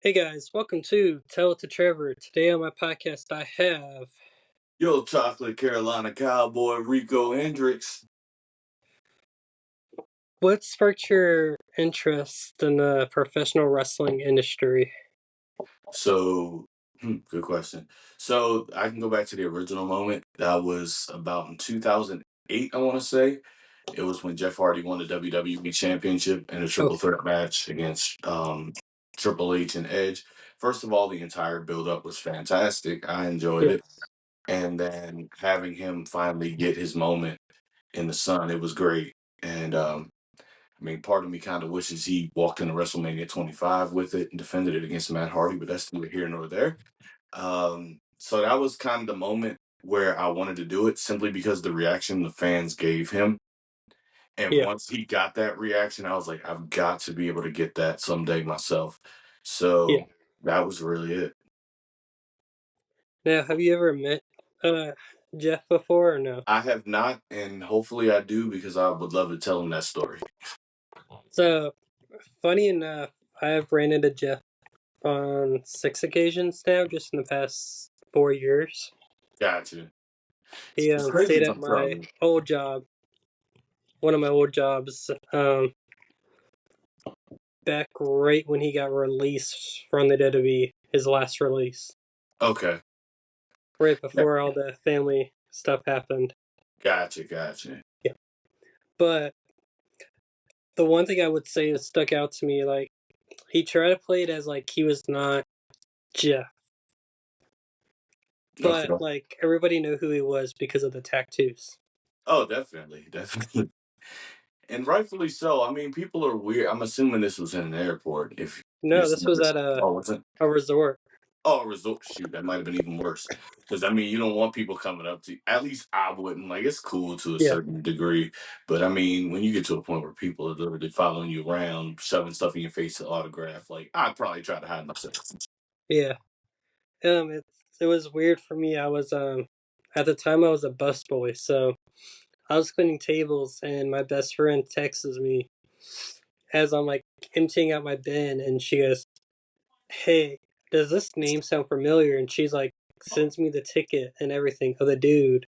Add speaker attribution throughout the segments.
Speaker 1: Hey guys, welcome to Tell It to Trevor. Today on my podcast, I have.
Speaker 2: Yo, chocolate Carolina Cowboy, Rico, Hendrix.
Speaker 1: What sparked your interest in the professional wrestling industry?
Speaker 2: So, good question. So, I can go back to the original moment. That was about in 2008, I want to say. It was when Jeff Hardy won the WWE Championship in a triple
Speaker 1: Okay,
Speaker 2: threat match against Triple H and Edge. First of all, the entire build-up was fantastic. I enjoyed
Speaker 1: yeah,
Speaker 2: it. And then having him finally get his moment in the sun, it was great. And I mean, part of me kind of wishes he walked into WrestleMania 25 with it and defended it against Matt Hardy, but that's neither here nor there. So that was kind of the moment where I wanted to do it simply because the reaction the fans gave him. And
Speaker 1: yeah,
Speaker 2: once he got that reaction, I was like, I've got to be able to get that someday myself.
Speaker 1: yeah.
Speaker 2: So that was really it.
Speaker 1: Now, have you ever met uh, Jeff before or no?
Speaker 2: I have not, and hopefully I do because I would love to tell him that story.
Speaker 1: So, funny enough, I have ran into Jeff on 6 occasions now, just in the past 4 years.
Speaker 2: Gotcha.
Speaker 1: He
Speaker 2: It's
Speaker 1: stayed
Speaker 2: crazy
Speaker 1: at
Speaker 2: come
Speaker 1: my
Speaker 2: from.
Speaker 1: old job, one of my old jobs, back right when he got released from the WWE, his last release.
Speaker 2: Okay.
Speaker 1: Right
Speaker 2: Yeah.
Speaker 1: before all the family stuff happened.
Speaker 2: Gotcha. Gotcha.
Speaker 1: Yeah. But the one thing I would say that stuck out to me, like, he tried to play it as like he was not Jeff. But
Speaker 2: Okay.
Speaker 1: like everybody knew who he was because of the tattoos.
Speaker 2: Oh, definitely, definitely, and rightfully so. I mean, people are weird. I'm assuming this was in an airport. If you're
Speaker 1: No, this was
Speaker 2: serious.
Speaker 1: at
Speaker 2: Oh, was it?
Speaker 1: a resort.
Speaker 2: Oh, a resort. Shoot, that might have been even worse. Because I mean, you don't want people coming up to you. At least I wouldn't. Like, it's cool to a
Speaker 1: Yeah.
Speaker 2: certain degree, but I mean, when you get to a point where people are literally following you around, shoving stuff in your face to autograph, like I'd probably try to hide myself.
Speaker 1: Yeah. It it was weird for me. I was at the time I was a busboy, so I was cleaning tables and my best friend texts me as I'm like emptying out my bin and she goes, "Hey, does this name sound familiar?" And she's like, sends me the ticket and everything of the dude.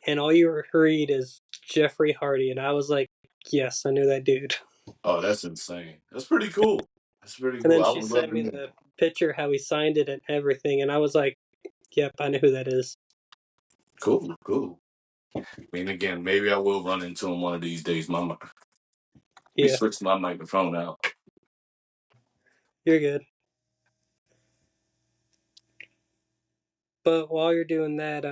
Speaker 1: And all you read is Jeffrey Hardy. And I was like, yes, I knew that dude.
Speaker 2: Oh, that's insane. That's pretty cool. That's pretty
Speaker 1: And
Speaker 2: cool.
Speaker 1: then
Speaker 2: I
Speaker 1: she
Speaker 2: would love
Speaker 1: sent
Speaker 2: to
Speaker 1: me
Speaker 2: meet.
Speaker 1: the picture, how he signed it and everything. And I was like, yep, I know who that is.
Speaker 2: Cool, cool. I mean, again, maybe I will run into him one of these days. Let me
Speaker 1: Yeah,
Speaker 2: switch my microphone out.
Speaker 1: you're good. But while you're doing that,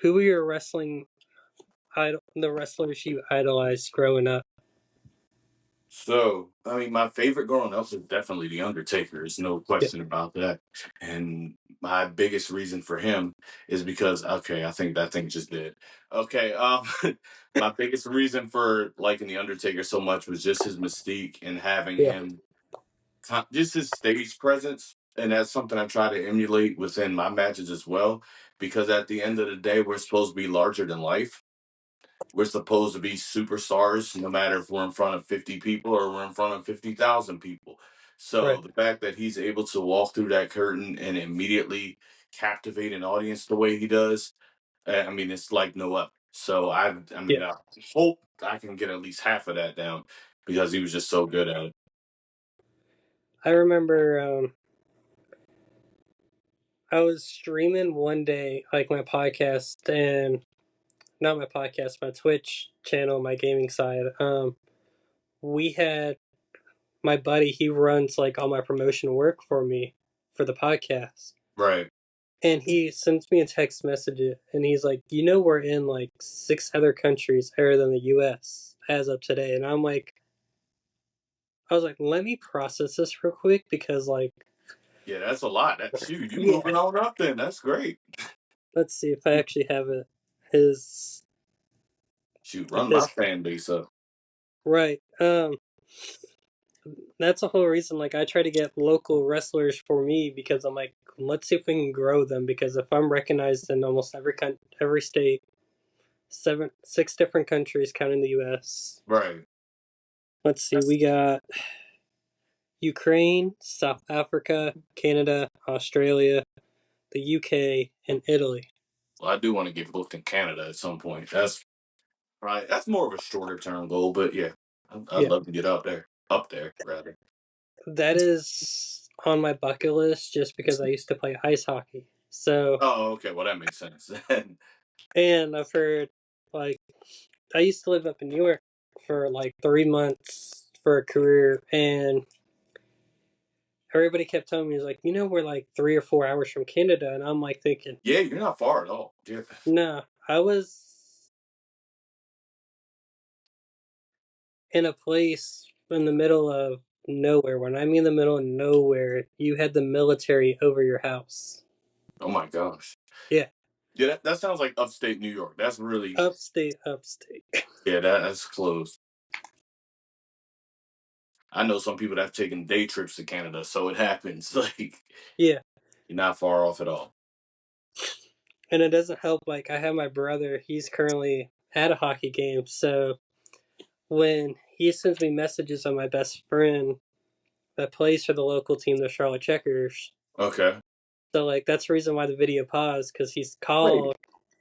Speaker 1: who were your the wrestlers you idolized growing up?
Speaker 2: So, I mean, my favorite growing up was definitely The Undertaker. There's no
Speaker 1: Yeah,
Speaker 2: question about that. And my biggest reason for him is because, okay, I think that thing just did. Okay, my biggest reason for liking The Undertaker so much was just his mystique and having
Speaker 1: yeah,
Speaker 2: him, just his stage presence. And that's something I try to emulate within my matches as well. Because at the end of the day, we're supposed to be larger than life. We're supposed to be superstars, no matter if we're in front of 50 people or we're in front of 50,000 people. So
Speaker 1: right.
Speaker 2: the fact that he's able to walk through that curtain and immediately captivate an audience the way he does, I mean, it's like no other. So I
Speaker 1: Yeah,
Speaker 2: mean, I hope I can get at least half of that down because he was just so good at it.
Speaker 1: I remember I was streaming one day, like my podcast, and not my podcast, my Twitch channel, my gaming side. We had my buddy, he runs like all my promotion work for me for the podcast.
Speaker 2: Right.
Speaker 1: And he sends me a text message and he's like, we're in like 6 other countries other than the US as of today. And I was like, let me process this real quick because, like,
Speaker 2: Yeah, that's a lot. That shoot, you
Speaker 1: yeah,
Speaker 2: moving on up then. That's great.
Speaker 1: let's see if I actually have it. His,
Speaker 2: Shoot,
Speaker 1: if
Speaker 2: run my
Speaker 1: his,
Speaker 2: fan base up.
Speaker 1: right. That's the whole reason, like, I try to get local wrestlers for me because I'm like, let's see if we can grow them because if I'm recognized in almost every state, 6 different countries counting the US.
Speaker 2: Right.
Speaker 1: Let's see, we got Ukraine, South Africa, Canada, Australia, the UK, and Italy.
Speaker 2: Well, I do want to get booked in Canada at some point. That's right. That's more of a shorter term goal, but yeah, I'd
Speaker 1: Yeah,
Speaker 2: love to get up there. Up there, rather.
Speaker 1: that is on my bucket list just because I used to play ice hockey. So,
Speaker 2: Oh, okay. Well, that makes sense.
Speaker 1: and I've heard, like, I used to live up in New York for like 3 months for a career, and everybody kept telling me, like, we're like 3 or 4 hours from Canada. And I'm like thinking,
Speaker 2: Yeah, you're not far at all. Yeah.
Speaker 1: nah, I was in a place in the middle of nowhere. When I mean the middle of nowhere, you had the military over your house.
Speaker 2: Oh my gosh.
Speaker 1: Yeah,
Speaker 2: Yeah, that sounds like upstate New York. That's really
Speaker 1: upstate, upstate.
Speaker 2: yeah. That's close. I know some people that have taken day trips to Canada, so it happens. Like
Speaker 1: Yeah,
Speaker 2: you're not far off at all.
Speaker 1: and it doesn't help. Like, I have my brother, he's currently at a hockey game. So when he sends me messages on my best friend that plays for the local team, the Charlotte Checkers,
Speaker 2: Okay.
Speaker 1: so like that's the reason why the video paused, because he's
Speaker 2: Wait,
Speaker 1: called.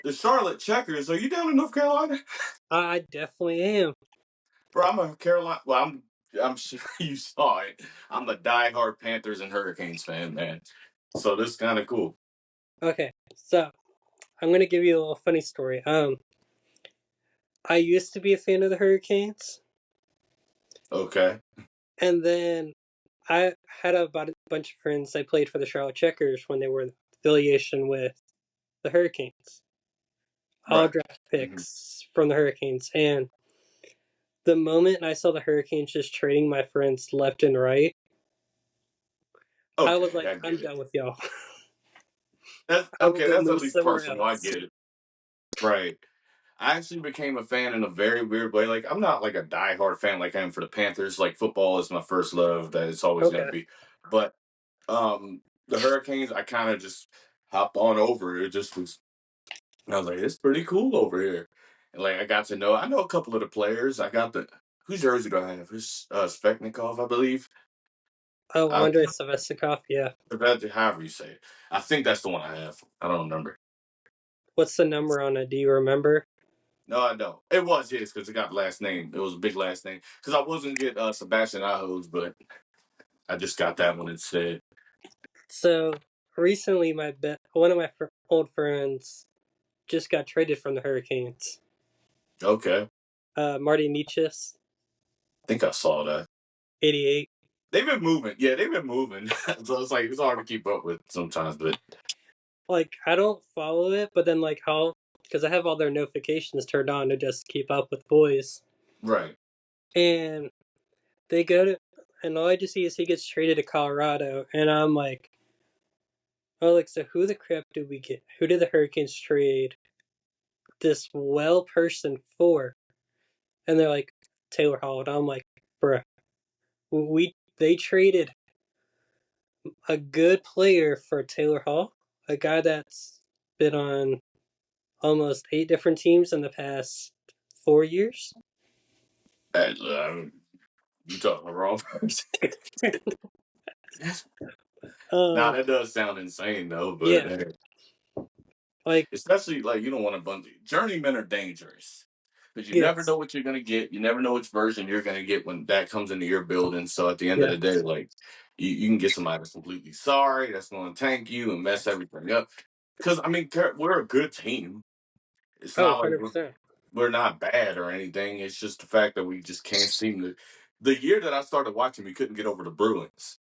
Speaker 2: the Charlotte Checkers. Are you down in North Carolina?
Speaker 1: I definitely am.
Speaker 2: Bro, I'm a Carolina. Well, I'm sure you saw it. I'm a diehard Panthers and Hurricanes fan, man. So this is kind of cool.
Speaker 1: Okay, so I'm gonna give you a little funny story. I used to be a fan of the Hurricanes,
Speaker 2: Okay.
Speaker 1: and then I had about a bunch of friends that played for the Charlotte Checkers when they were in affiliation with the Hurricanes. All
Speaker 2: Right.
Speaker 1: draft
Speaker 2: Hmm.
Speaker 1: picks from the Hurricanes, and the moment I saw the Hurricanes just trading my friends left and right, I was
Speaker 2: Okay,
Speaker 1: like,
Speaker 2: I
Speaker 1: I'm
Speaker 2: get it.
Speaker 1: done with y'all.
Speaker 2: That's
Speaker 1: I will
Speaker 2: okay.
Speaker 1: go
Speaker 2: That's at
Speaker 1: move
Speaker 2: least
Speaker 1: somewhere
Speaker 2: personal. I
Speaker 1: else.
Speaker 2: get it. Right. I actually became a fan in a very weird way. Like I'm not like a diehard fan like I am for the Panthers. Like football is my first love. That it's always going to
Speaker 1: Okay.
Speaker 2: be. But the Hurricanes, I kind of just hopped on over. It just was. I was like, it's pretty cool over here. And like I got to know. I know a couple of the players. I got the whose jersey do I have? It's Speknikov, I believe.
Speaker 1: Oh,
Speaker 2: I
Speaker 1: Andrei Savestikov, yeah.
Speaker 2: however you say it. I think that's the one I have. I don't remember.
Speaker 1: What's the number on it? Do you remember?
Speaker 2: No, I don't. It was his because it got the last name. It was a big last name. Because I wasn't get Sebastian Ahos, but I just got that one instead.
Speaker 1: So recently, one of my old friends just got traded from the Hurricanes.
Speaker 2: Okay,
Speaker 1: Marty Nietzsche's
Speaker 2: I think I saw that.
Speaker 1: 88.
Speaker 2: They've been moving. Yeah, they've been moving. So it's like it's hard to keep up with sometimes. But
Speaker 1: Like, I don't follow it, but then like because I have all their notifications turned on to just keep up with boys,
Speaker 2: right,
Speaker 1: and they go to, and all I just see is he gets traded to Colorado, and I'm like, oh, like, so who the crap did we get? Who did the Hurricanes trade this well person for? And they're like, Taylor Hall, and I'm like, bruh, they traded a good player for Taylor Hall, a guy that's been on almost 8 different teams in the past 4 years.
Speaker 2: and, you talking the wrong person. Now
Speaker 1: um,
Speaker 2: that does sound insane though. But
Speaker 1: yeah,
Speaker 2: hey,
Speaker 1: like,
Speaker 2: especially like you don't want to bunch. Journeymen are dangerous because you never
Speaker 1: yes,
Speaker 2: know what you're gonna get. You never know which version you're gonna get when that comes into your building. So at the end of the day,
Speaker 1: yes.
Speaker 2: like you can get somebody that's completely sorry, that's going to tank you and mess everything up. Because I mean, we're a good team. It's
Speaker 1: Oh,
Speaker 2: not like
Speaker 1: 100%.
Speaker 2: we're not bad or anything. It's just the fact that we just can't seem to. The year that I started watching, we couldn't get over the Bruins.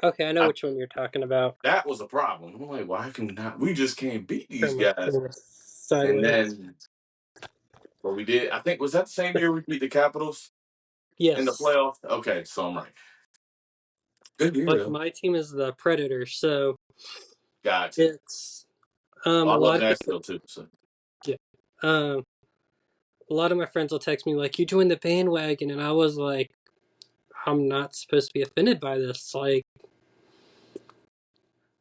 Speaker 1: Okay, I know
Speaker 2: I,
Speaker 1: which one you're talking about.
Speaker 2: that was a problem. I'm like, why can we not? We just can't beat these
Speaker 1: Turn my
Speaker 2: guys.
Speaker 1: camera
Speaker 2: And
Speaker 1: sideways.
Speaker 2: then well, we did. I think was that the same year we beat the Capitals in the
Speaker 1: Yes.
Speaker 2: playoffs. Okay, so I'm right. Good year
Speaker 1: Like,
Speaker 2: though.
Speaker 1: my team is the Predators, so
Speaker 2: Gotcha.
Speaker 1: it's
Speaker 2: Well,
Speaker 1: a
Speaker 2: I love
Speaker 1: lot of
Speaker 2: Nashville too. So
Speaker 1: yeah. Um, a lot of my friends will text me like, "You joined the bandwagon," and I was like, "I'm not supposed to be offended by this." Like,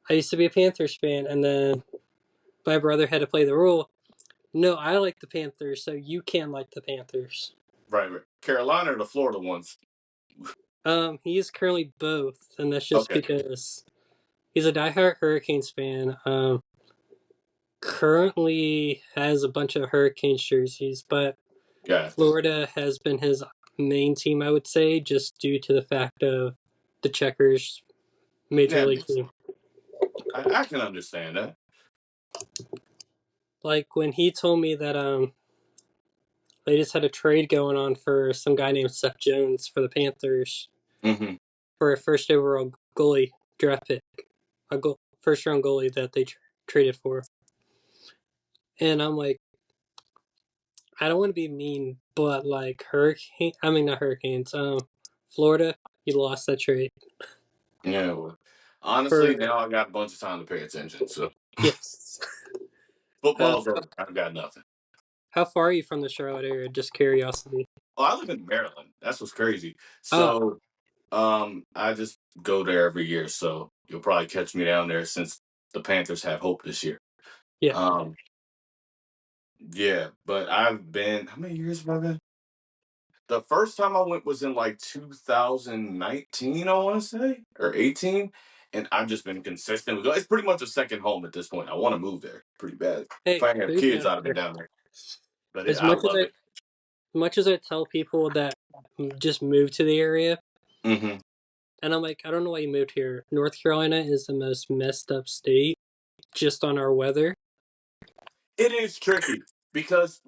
Speaker 1: I used to be a Panthers fan, and then my brother had to play the rule. No, I like the Panthers, so you can like the Panthers.
Speaker 2: right. Carolina or the Florida ones.
Speaker 1: He is currently both, and that's just
Speaker 2: Okay,
Speaker 1: because he's a diehard Hurricanes fan. Currently has a bunch of Hurricanes jerseys, but
Speaker 2: gotcha.
Speaker 1: Florida has been his main team, I would say, just due to the fact of the Checkers major
Speaker 2: Yeah,
Speaker 1: league team.
Speaker 2: I can understand that.
Speaker 1: Like when he told me that they just had a trade going on for some guy named Seth Jones for the Panthers
Speaker 2: Hmm.
Speaker 1: for a first overall goalie draft pick, first round goalie that they traded for. And I'm like, I don't want to be mean, but like not Hurricanes, Florida, you lost that trade
Speaker 2: Yeah, well, honestly,
Speaker 1: for
Speaker 2: now I got a bunch of time to pay attention. So
Speaker 1: yes.
Speaker 2: football's over. I've got nothing.
Speaker 1: How far are you from the Charlotte area? Just curiosity.
Speaker 2: Oh, I live in Maryland. That's what's crazy.
Speaker 1: Oh,
Speaker 2: So, I just go there every year. So you'll probably catch me down there since the Panthers have hope this year.
Speaker 1: yeah.
Speaker 2: Um, yeah, but I've been. How many years have I been? The first time I went was in like 2019, I want to say, or 18. And I've just been consistent. It's pretty much a second home at this point. I want to move there pretty bad. If
Speaker 1: Hey,
Speaker 2: I didn't have
Speaker 1: move
Speaker 2: kids,
Speaker 1: down
Speaker 2: I'd have been
Speaker 1: there.
Speaker 2: down there. But
Speaker 1: As
Speaker 2: I
Speaker 1: much as
Speaker 2: love
Speaker 1: I,
Speaker 2: it.
Speaker 1: much as I tell people that just moved to the area,
Speaker 2: Hmm.
Speaker 1: and I'm like, I don't know why you moved here. North Carolina is the most messed up state just on our weather.
Speaker 2: It is tricky because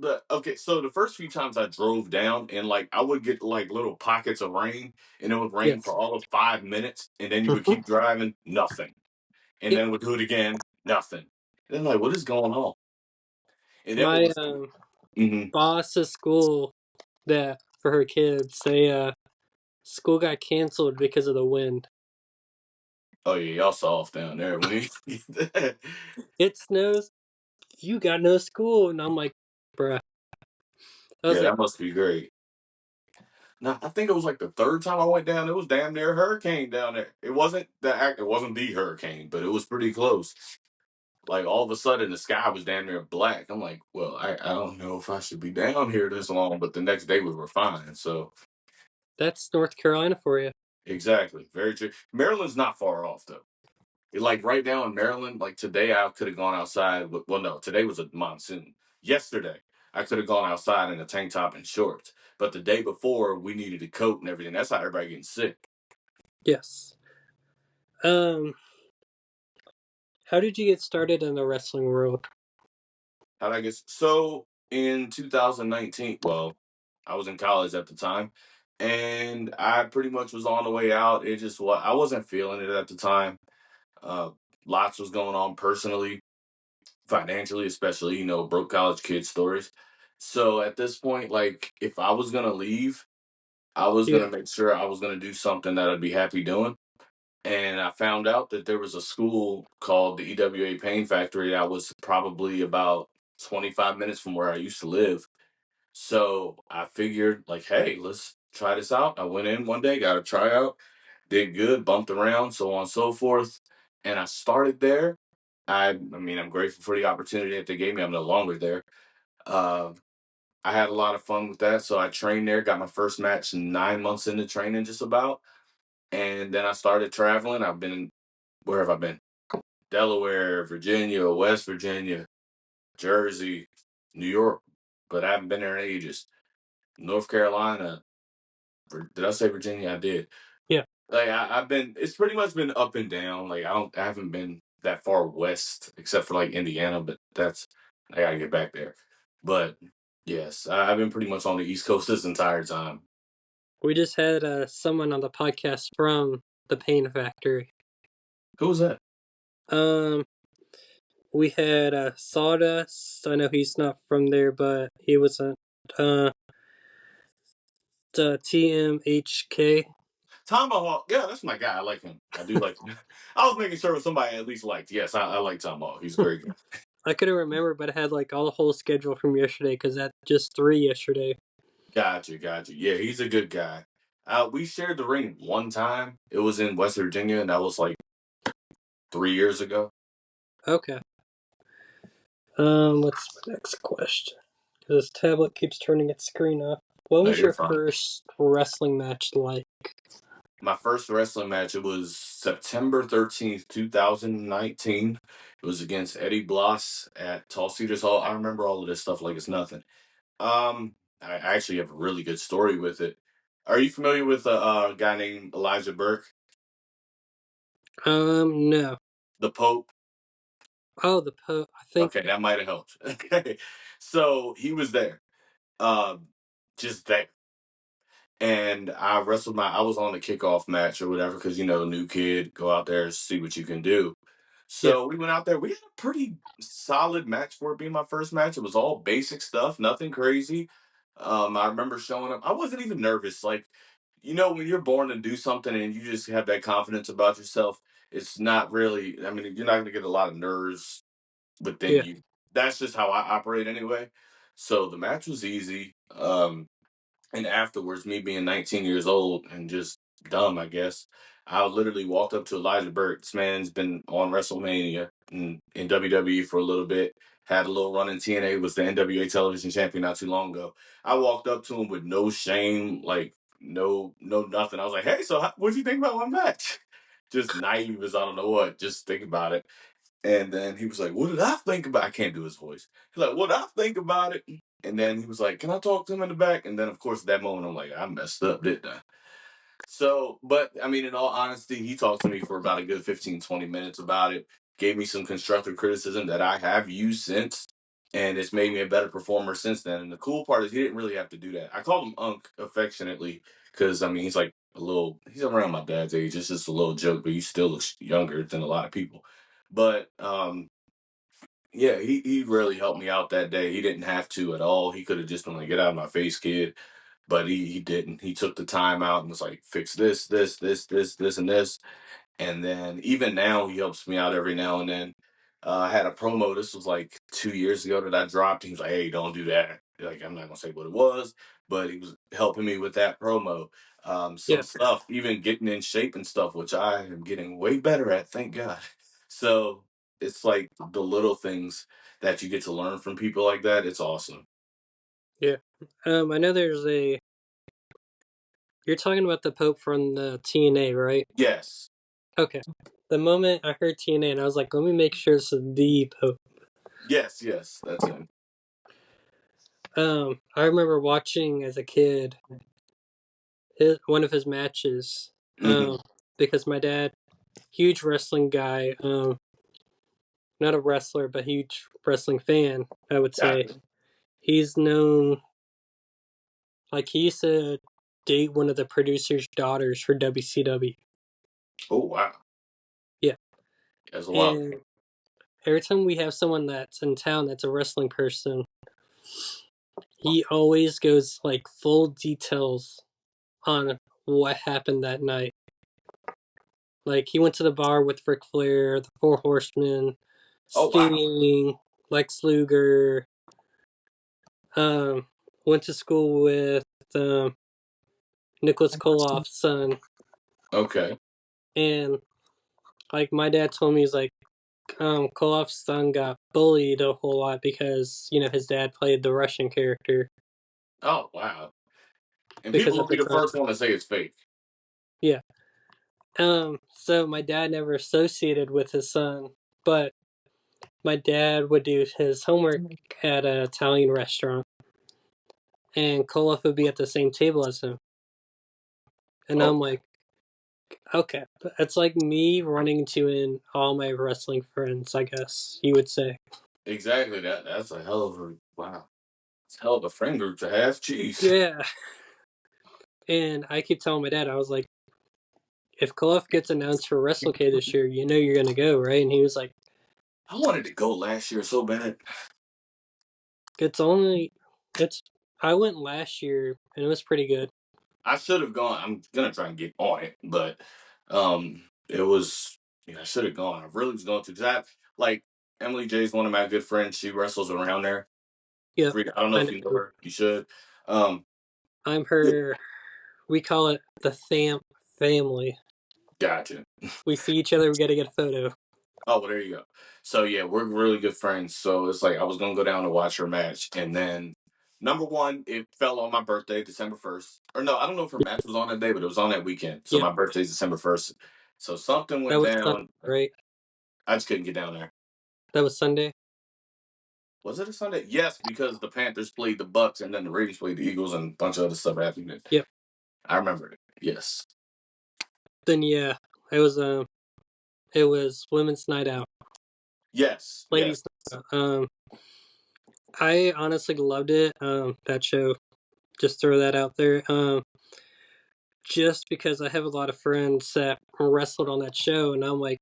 Speaker 2: so the first few times I drove down and like I would get like little pockets of rain and it would rain for
Speaker 1: Yes.
Speaker 2: all of 5 minutes and then you would
Speaker 1: Hmm.
Speaker 2: keep driving, nothing. And
Speaker 1: Yep.
Speaker 2: then would do it again, nothing. And then like, what is going on? And then what
Speaker 1: My
Speaker 2: was hmm
Speaker 1: boss at school that for her kids, school got canceled because of the wind.
Speaker 2: oh yeah, y'all soft down there when you
Speaker 1: It snows. You got no school, and I'm like, bruh. I was
Speaker 2: yeah,
Speaker 1: like,
Speaker 2: that must be great. No, I think it was like the third time I went down. It was damn near a hurricane down there. It wasn't the hurricane, but it was pretty close. Like all of a sudden the sky was damn near black. I'm like, well, I don't know if I should be down here this long, but the next day we were fine. So
Speaker 1: that's North Carolina for you.
Speaker 2: exactly, very true. Maryland's not far off though. Like right now in Maryland, like today I could have gone outside. Well, no, today was a monsoon. Yesterday I could have gone outside in a tank top and shorts, but the day before we needed a coat and everything. That's how everybody getting sick.
Speaker 1: Yes. Um, how did you get started in the wrestling world?
Speaker 2: How I guess so in 2019. Well, I was in college at the time, and I pretty much was on the way out. It just what I wasn't feeling it at the time. Uh, Lots was going on personally, financially, especially broke college kid stories. So at this point, like if I was gonna leave, I was
Speaker 1: Yeah.
Speaker 2: gonna make sure I was gonna do something that I'd be happy doing. And I found out that there was a school called the EWA Pain Factory that was probably about 25 minutes from where I used to live. So I figured, like, hey, let's try this out. I went in one day, got a tryout, did good, bumped around, so on and so forth. And I started there. I mean, I'm grateful for the opportunity that they gave me. I'm no longer there. Uh, I had a lot of fun with that. So I trained there, got my first match 9 months into training, just about. And then I started traveling. Where have I been? Delaware, Virginia, West Virginia, Jersey, New York, but I haven't been there in ages. North Carolina. Did I say Virginia? I did.
Speaker 1: Yeah.
Speaker 2: Like I've been. It's pretty much been up and down. Like I haven't been that far west except for like Indiana, but I gotta get back there. But yes, I've been pretty much on the East Coast this entire time.
Speaker 1: We just had someone on the podcast from the Pain Factory.
Speaker 2: Who was that?
Speaker 1: Um, we had Sawdust. I know he's not from there, but he was uh, TMHK.
Speaker 2: Tomahawk. Yeah, that's my guy. I like him. I do like him. I was making sure it was somebody I at least liked. Yes, I like Tomahawk. He's a great guy.
Speaker 1: I couldn't remember, but I had like all the whole schedule from yesterday because that just three yesterday.
Speaker 2: Gotcha, gotcha. Yeah, he's a good guy. We shared the ring one time. It was in West Virginia, and that was like 3 years ago.
Speaker 1: Okay. What's my next question? This tablet keeps turning its screen off. What
Speaker 2: No,
Speaker 1: was
Speaker 2: you're
Speaker 1: your
Speaker 2: fine.
Speaker 1: first wrestling match like?
Speaker 2: my first wrestling match, it was September 13th, 2019. It was against Eddie Bloss at Tall Cedars Hall. I remember all of this stuff like it's nothing. I actually have a really good story with it. Are you familiar with a guy named Elijah Burke,
Speaker 1: No.
Speaker 2: the Pope?
Speaker 1: Oh, the Pope. I think.
Speaker 2: Okay, that might have helped. Okay, so he was there, um, just there. And I was on the kickoff match or whatever, because new kid, go out there and see what you can do.
Speaker 1: Yeah.
Speaker 2: So we went out there. We had a pretty solid match for it being my first match. It was all basic stuff, nothing crazy. I remember showing up. I wasn't even nervous. Like, when you're born to do something and you just have that confidence about yourself, it's not really, I mean, you're not going to get a lot of nerves within
Speaker 1: Yeah.
Speaker 2: you. That's just how I operate anyway. So the match was easy. And afterwards, me being 19 years old and just dumb, I guess, I literally walked up to Elijah Burke. This man's been on WrestleMania and in WWE for a little bit. Had a little run in TNA, was the NWA television champion not too long ago. I walked up to him with no shame, like no nothing. I was like, "Hey, so what do you think about my match?" Just naive as I don't know what. Just think about it. And then he was like, "What did I think about?" I can't do his voice. He's like, "What did I think about it?" And then he was like, "Can I talk to him in the back?" And then, of course, at that moment, I'm like, "I messed up, didn't I?" So, but I mean, in all honesty, he talked to me for about a good 15, 20 minutes about it, gave me some constructive criticism that I have used since, and it's made me a better performer since then. And the cool part is he didn't really have to do that. I called him Unc affectionately because, I mean, he's like he's around my dad's age. It's just a little joke, but he still looks younger than a lot of people. But, yeah, he really helped me out that day. He didn't have to at all. He could have just been like, "Get out of my face, kid." But he didn't. He took the time out and was like, "Fix this, and this." And then even now, he helps me out every now and then. I had a promo. This was like 2 years ago that I dropped. He was like, "Hey, don't do that." Like, I'm not gonna say what it was, but he was helping me with that promo. Some
Speaker 1: Yeah.
Speaker 2: stuff, even getting in shape and stuff, which I am getting way better at, thank God. So it's like the little things that you get to learn from people like that. It's awesome.
Speaker 1: Yeah. I know there's a. You're talking about the Pope from the TNA, right?
Speaker 2: Yes,
Speaker 1: Okay. The moment I heard TNA, and I was like, let me make sure this is the Pope.
Speaker 2: yes, that's him.
Speaker 1: I remember watching as a kid one of his matches.
Speaker 2: Hmm.
Speaker 1: Because my dad, huge wrestling guy, not a wrestler, but huge wrestling fan, I would say.
Speaker 2: Gotcha.
Speaker 1: He's known, like, he used to date one of the producer's daughters for WCW.
Speaker 2: Oh wow,
Speaker 1: Yeah.
Speaker 2: that's a lot.
Speaker 1: And every time we have someone that's in town that's a wrestling person, he always goes, like, full details on what happened that night. Like, he went to the bar with Ric Flair, the Four Horsemen,
Speaker 2: Oh wow.
Speaker 1: Sting, Lex Luger, um, went to school with um, Nicholas Koloff's son.
Speaker 2: Okay.
Speaker 1: And, like, my dad told me, he's like, Koloff's son got bullied a whole lot because, his dad played the Russian character
Speaker 2: Oh wow. And
Speaker 1: because
Speaker 2: people
Speaker 1: at
Speaker 2: will be
Speaker 1: the
Speaker 2: the
Speaker 1: time.
Speaker 2: first one to say it's fake.
Speaker 1: Yeah. So my dad never associated with his son, but my dad would do his homework at an Italian restaurant, and Koloff would be at the same table as him. And
Speaker 2: Oh,
Speaker 1: I'm like, okay, it's like me running into in all my wrestling friends, I guess you would say.
Speaker 2: exactly. That's a hell of a wow. It's a hell of a friend group to have. Jeez.
Speaker 1: Yeah. And I keep telling my dad, I was like, if Koloff gets announced for WrestleK this year, you know you're gonna go, right? And he was like,
Speaker 2: I wanted to go last year so bad.
Speaker 1: it's only, it's. I went last year and it was pretty good.
Speaker 2: I should have gone. I'm gonna try and get on it, but it was yeah, I should have gone. I really was going to because I like Emily J is one of my good friends. She wrestles around there.
Speaker 1: Yep,
Speaker 2: I don't know
Speaker 1: I
Speaker 2: if you know
Speaker 1: know.
Speaker 2: her. You should. Um,
Speaker 1: I'm
Speaker 2: yeah,
Speaker 1: her. We call it the Thamp family.
Speaker 2: gotcha.
Speaker 1: We see each other, we gotta get a photo.
Speaker 2: Oh, well, there you go. So yeah, we're really good friends. So it's like I was gonna go down to watch her match, and then Number one, it fell on my birthday, December 1st. Or no, I don't know if her match was on that day, but it was on that weekend. So
Speaker 1: Yep,
Speaker 2: my birthday's December 1st. So something
Speaker 1: that
Speaker 2: went
Speaker 1: was Sunday,
Speaker 2: down.
Speaker 1: right?
Speaker 2: I just couldn't get down there.
Speaker 1: That was Sunday.
Speaker 2: Was it a Sunday? Yes, because the Panthers played the Bucks and then the Raiders played the Eagles and a bunch of other stuff happened.
Speaker 1: Yep.
Speaker 2: I remember it. Yes.
Speaker 1: Then yeah, it was women's night out,
Speaker 2: Yes. Yes.
Speaker 1: ladies night out. I honestly loved it. That show. Just throw that out there. Just because I have a lot of friends that wrestled on that show, and I'm like,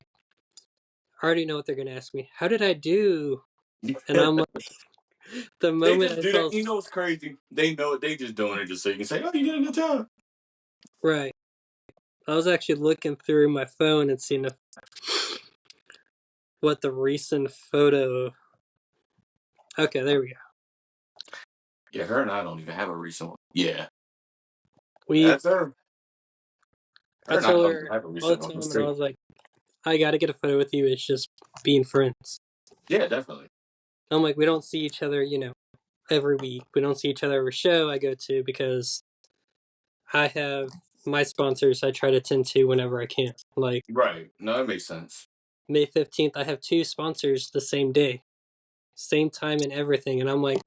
Speaker 1: I already know what they're gonna ask me. How did I do? And I'm like, the
Speaker 2: They
Speaker 1: moment
Speaker 2: just
Speaker 1: I
Speaker 2: do
Speaker 1: saw
Speaker 2: that. You know what's crazy? They know it. They just doing it just so you can say, "Oh, you did a good job."
Speaker 1: right, I was actually looking through my phone and seeing what the recent photo. Okay, there we go.
Speaker 2: Yeah, her and I don't even have a recent one. Yeah,
Speaker 1: We
Speaker 2: that's her. Her
Speaker 1: I
Speaker 2: and I
Speaker 1: told
Speaker 2: don't even
Speaker 1: her
Speaker 2: have a
Speaker 1: all the
Speaker 2: recent one. It's
Speaker 1: time, and I
Speaker 2: great.
Speaker 1: was like, I gotta get a photo with you. It's just being friends.
Speaker 2: Yeah, definitely.
Speaker 1: I'm like, we don't see each other, every week. We don't see each other every show I go to because I have my sponsors I try to attend to whenever I can. Like
Speaker 2: Right. No, that makes sense.
Speaker 1: May 15th, I have two sponsors the same day, same time and everything. And I'm like,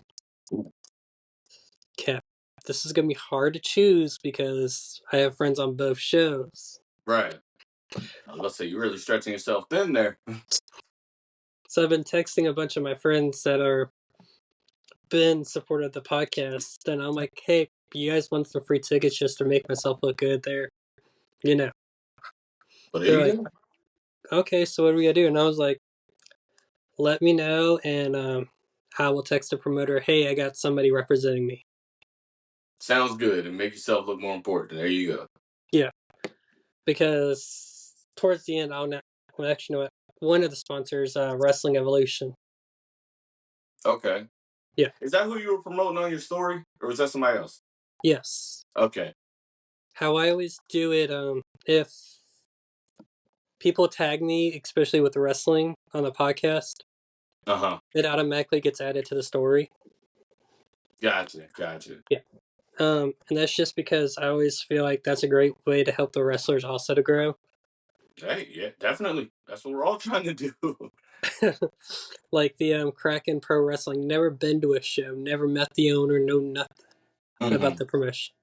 Speaker 1: Cap, this is going to be hard to choose because I have friends on both shows.
Speaker 2: Right. Let's say you're really stretching yourself thin there.
Speaker 1: So I've been texting a bunch of my friends that are been supportive of the podcast, and I'm like, hey, you guys want some free tickets just to make myself look good there? You know,
Speaker 2: But there
Speaker 1: they're
Speaker 2: you
Speaker 1: like,
Speaker 2: go.
Speaker 1: okay, so what do we gotta do? And I was like, let me know, and I will text the promoter, hey, I got somebody representing me.
Speaker 2: Sounds good. And make yourself look more important. There you go.
Speaker 1: Yeah, because towards the end, I'll not, well, actually, you know what? One of the sponsors, Wrestling Evolution.
Speaker 2: Okay.
Speaker 1: Yeah,
Speaker 2: Is that who you were promoting on your story, or was that somebody else?
Speaker 1: yes.
Speaker 2: Okay.
Speaker 1: How I always do it, if people tag me, especially with wrestling on the podcast,
Speaker 2: Uh huh.
Speaker 1: it automatically gets added to the story.
Speaker 2: Gotcha. Gotcha.
Speaker 1: Yeah. And that's just because I always feel like that's a great way to help the wrestlers also to grow.
Speaker 2: Hey, yeah, definitely. That's what we're all trying to do.
Speaker 1: Like the Kraken Pro Wrestling, never been to a show, never met the owner, know nothing about
Speaker 2: Hmm.
Speaker 1: the promotion.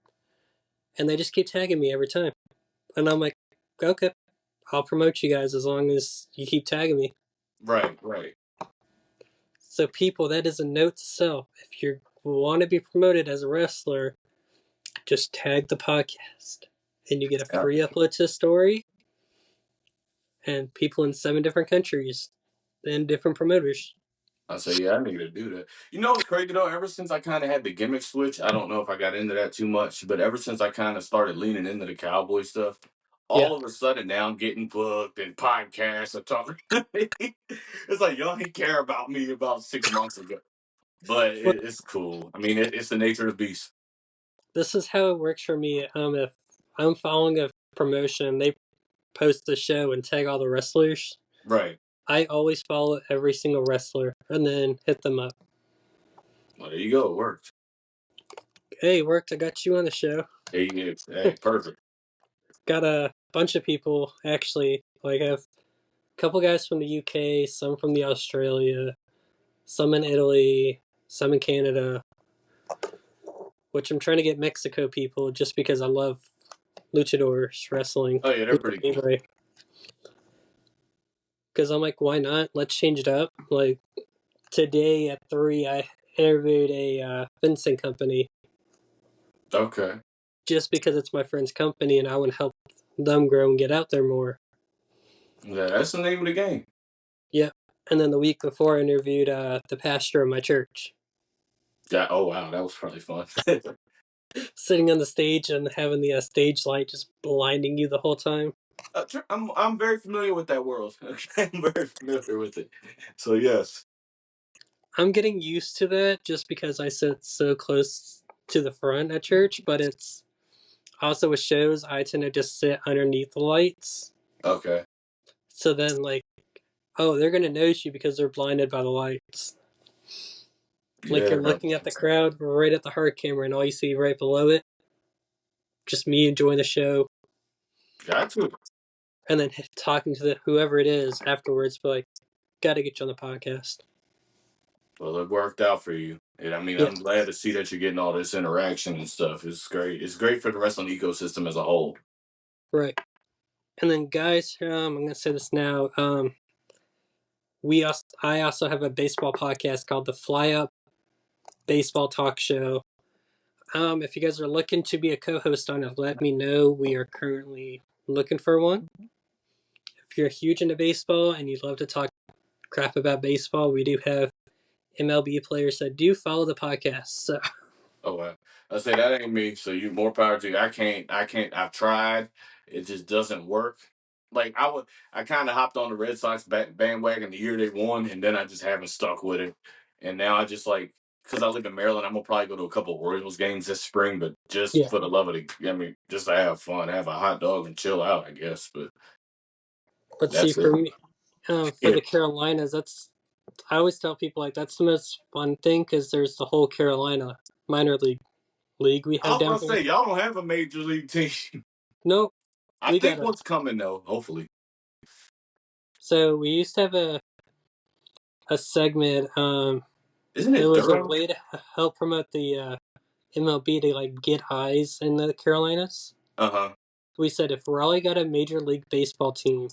Speaker 1: And they just keep tagging me every time. And I'm like, okay, I'll promote you guys as long as you keep tagging me.
Speaker 2: Right. Right.
Speaker 1: So people, that is a note to self. If you want to be promoted as a wrestler, just tag the podcast. And you get a
Speaker 2: Yeah.
Speaker 1: free upload to the story. And people in 7 different countries and different promoters.
Speaker 2: I say, yeah, I need to do that. You know what's crazy though? Ever since I kind of had the gimmick switch, I don't know if I got into that too much, but ever since I kind of started leaning into the cowboy stuff,
Speaker 1: Yeah.
Speaker 2: all of a sudden now I'm getting booked and podcasts and talking. It's like y'all didn't care about me about 6 months ago, but
Speaker 1: Well,
Speaker 2: it's cool. I mean, it's the nature of the beast.
Speaker 1: this is how it works for me. If I'm following a promotion, they post the show and tag all the wrestlers.
Speaker 2: Right.
Speaker 1: I always follow every single wrestler and then hit them up.
Speaker 2: Well, there you go. It worked.
Speaker 1: Hey, it worked. I got you on the show.
Speaker 2: Hey, perfect.
Speaker 1: Got a bunch of people actually. Like I have a couple guys from the UK, some from the Australia, some in Italy, some in Canada. Which I'm trying to get Mexico people just because I love luchadors wrestling.
Speaker 2: Oh yeah, they're pretty cool.
Speaker 1: Because I'm like, why not? Let's change it up. Like today at 3, I interviewed a fencing company
Speaker 2: Okay.
Speaker 1: just because it's my friend's company and I want to help them grow and get out there more.
Speaker 2: Yeah, that's the name of the game.
Speaker 1: Yep. And then the week before, I interviewed the pastor of my church,
Speaker 2: Yeah. Oh wow, that was probably fun.
Speaker 1: sitting on the stage and having the stage light just blinding you the whole time.
Speaker 2: I'm very familiar with that world. Okay, I'm very familiar with it. So yes.
Speaker 1: I'm getting used to that just because I sit so close to the front at church, but it's also with shows, I tend to just sit underneath the lights.
Speaker 2: Okay.
Speaker 1: So then, like, oh, they're going to notice you because they're blinded by the lights. Like
Speaker 2: Yeah,
Speaker 1: you're looking at the crowd right at the hard camera, and all you see right below it, just me enjoying the show,
Speaker 2: got to.
Speaker 1: and then talking to whoever it is afterwards. But like, gotta get you on the podcast.
Speaker 2: Well, it worked out for you. And I mean, I'm
Speaker 1: Yes,
Speaker 2: glad to see that you're getting all this interaction and stuff. It's great. It's great for the wrestling ecosystem as a whole.
Speaker 1: right. And then guys, I'm gonna say this now. I also have a baseball podcast called the Fly Up Baseball Talk Show. If you guys are looking to be a co-host on it, let me know. We are currently looking for one. If you're huge into baseball and you'd love to talk crap about baseball, we do have MLB players that do follow the podcast. So
Speaker 2: Oh wow. I say that ain't me. So you more power to you. I can't. I've tried. It just doesn't work. Like I kind of hopped on the Red Sox bandwagon the year they won, and then I just haven't stuck with it. And now I just like because I live in Maryland, I'm gonna probably go to a couple of Royals games this spring, but just
Speaker 1: yeah,
Speaker 2: for the love of the, I mean, just to have fun, have a hot dog and chill out, I guess. But
Speaker 1: let's see.
Speaker 2: that's it.
Speaker 1: For me, for
Speaker 2: Yeah.
Speaker 1: the Carolinas, that's I always tell people like that's the most fun thing because there's the whole Carolina minor league we
Speaker 2: I
Speaker 1: have
Speaker 2: was
Speaker 1: down
Speaker 2: gonna
Speaker 1: here.
Speaker 2: say y'all don't have a major league team.
Speaker 1: Nope,
Speaker 2: I
Speaker 1: we got
Speaker 2: think
Speaker 1: it.
Speaker 2: what's coming though, hopefully.
Speaker 1: So we used to have a segment.
Speaker 2: Isn't
Speaker 1: It
Speaker 2: it
Speaker 1: was a
Speaker 2: Durham?
Speaker 1: way to help promote the MLB to like get eyes in the Carolinas.
Speaker 2: Uh-huh.
Speaker 1: We said if Raleigh got a major league baseball team,